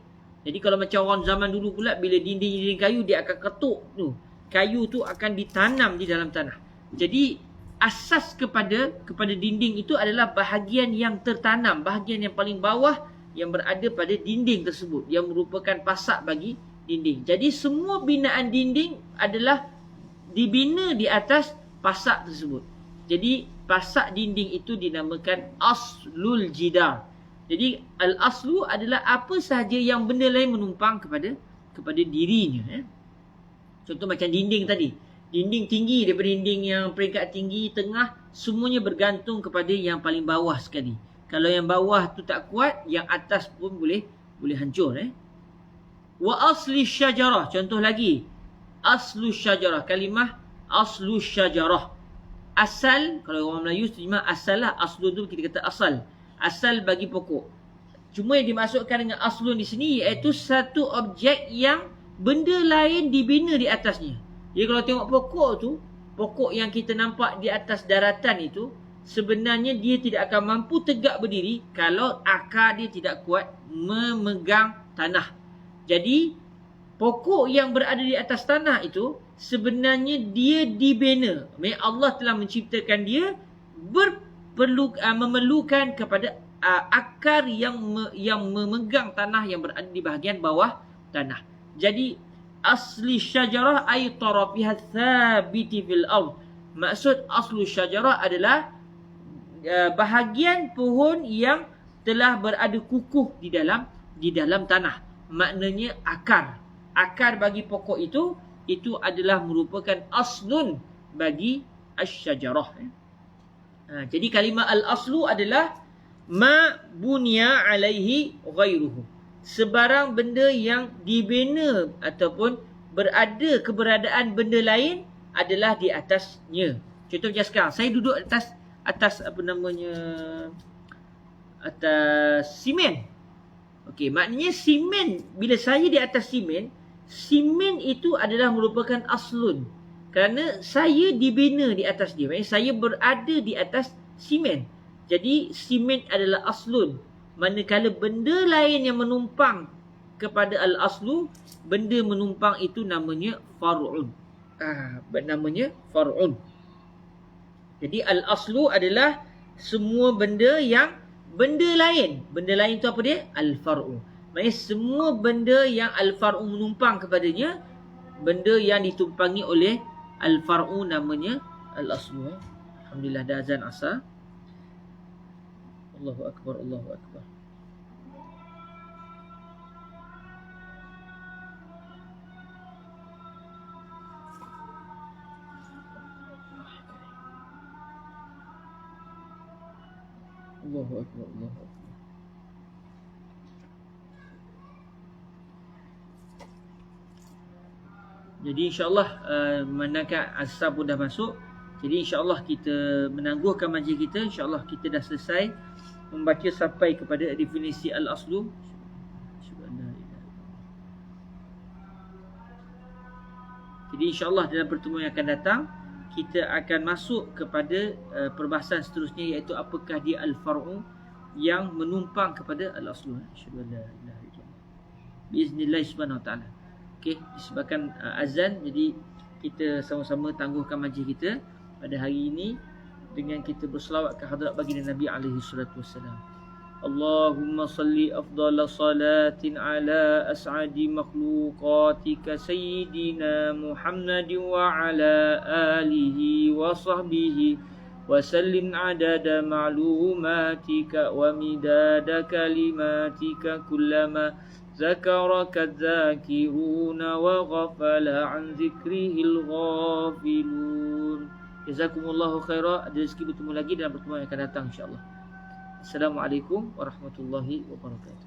Jadi kalau macam orang zaman dulu pula, bila dinding kayu, dia akan ketuk tu. Kayu tu akan ditanam di dalam tanah. Jadi asas kepada dinding itu adalah bahagian yang tertanam, bahagian yang paling bawah yang berada pada dinding tersebut, yang merupakan pasak bagi dinding. Jadi semua binaan dinding adalah dibina di atas pasak tersebut. Jadi pasak dinding itu dinamakan aslul jidar. Jadi al-aslu adalah apa sahaja yang benda lain menumpang kepada dirinya. Contoh macam dinding tadi. Dinding tinggi daripada dinding yang peringkat tinggi, tengah, semuanya bergantung kepada yang paling bawah sekali. Kalau yang bawah tu tak kuat, yang atas pun boleh hancur. Wa asli syajarah. Contoh lagi. Aslu syajarah. Kalimah aslu syajarah. Asal, kalau orang Melayu terjemah asal lah. Aslu tu kita kata asal. Asal bagi pokok. Cuma yang dimasukkan dengan aslun di sini iaitu satu objek yang benda lain dibina di atasnya. Jadi kalau tengok pokok tu, pokok yang kita nampak di atas daratan itu, sebenarnya dia tidak akan mampu tegak berdiri kalau akar dia tidak kuat memegang tanah. Jadi pokok yang berada di atas tanah itu sebenarnya dia dibina. Maksudnya Allah telah menciptakan dia memerlukan kepada akar yang memegang tanah yang berada di bahagian bawah tanah. Jadi asli syajarah ay tarafiha thabiti fil ard. Maksud aslu syajarah adalah bahagian pohon yang telah berada kukuh di dalam tanah. Maknanya akar. Akar bagi pokok itu adalah merupakan aslun bagi asy-syajarah. Jadi kalimah al-aslu adalah ma bunya alaihi ghairuhu. Sebarang benda yang dibina ataupun berada keberadaan benda lain adalah di atasnya. Contoh macam sekarang, saya duduk atas atas simen. Okey, maknanya simen, bila saya di atas simen itu adalah merupakan aslun. Kerana saya dibina di atas dia. Maksudnya saya berada di atas simen. Jadi simen adalah aslun. Manakala benda lain yang menumpang kepada al-aslu, benda menumpang itu namanya far'un. Namanya far'un. Jadi al-aslu adalah semua benda yang benda lain. Benda lain itu apa dia? Al-far'u. Maksudnya semua benda yang al-far'u menumpang kepadanya, benda yang ditumpangi oleh al-far'u namanya al-aslu. Alhamdulillah dah azan asar. Allahu akbar, Allahu akbar. Allahu akbar, Allahu akbar. Jadi insya-Allah manakah asar pun dah masuk. Jadi insya-Allah kita menangguhkan majlis kita. Insya-Allah kita dah selesai membaca sampai kepada definisi al-aslu. Jadi insya-Allah dalam pertemuan yang akan datang kita akan masuk kepada perbahasan seterusnya, iaitu apakah dia al-far'u yang menumpang kepada al-aslu. Asyhadu an la ilaha illallah. Biiznillah subhanahu wa taala. Okey, disebabkan azan, jadi kita sama-sama tangguhkan majlis kita pada hari ini dengan kita berselawat ke hadrat baginda Nabi alaihi salatu wassalam. Allahumma salli afdala salatin ala as'adi makhluqatika sayyidina Muhammadin wa ala alihi wa sahbihi وسلم عدد معلوماتك ومداد كلماتك كلما ذكرك الذاكرون وغفل عن ذكره الغافلون. Jazakumullahu khaira. Ada rezeki bertemu lagi dalam pertemuan yang akan datang insya-Allah. Assalamualaikum warahmatullahi wabarakatuh.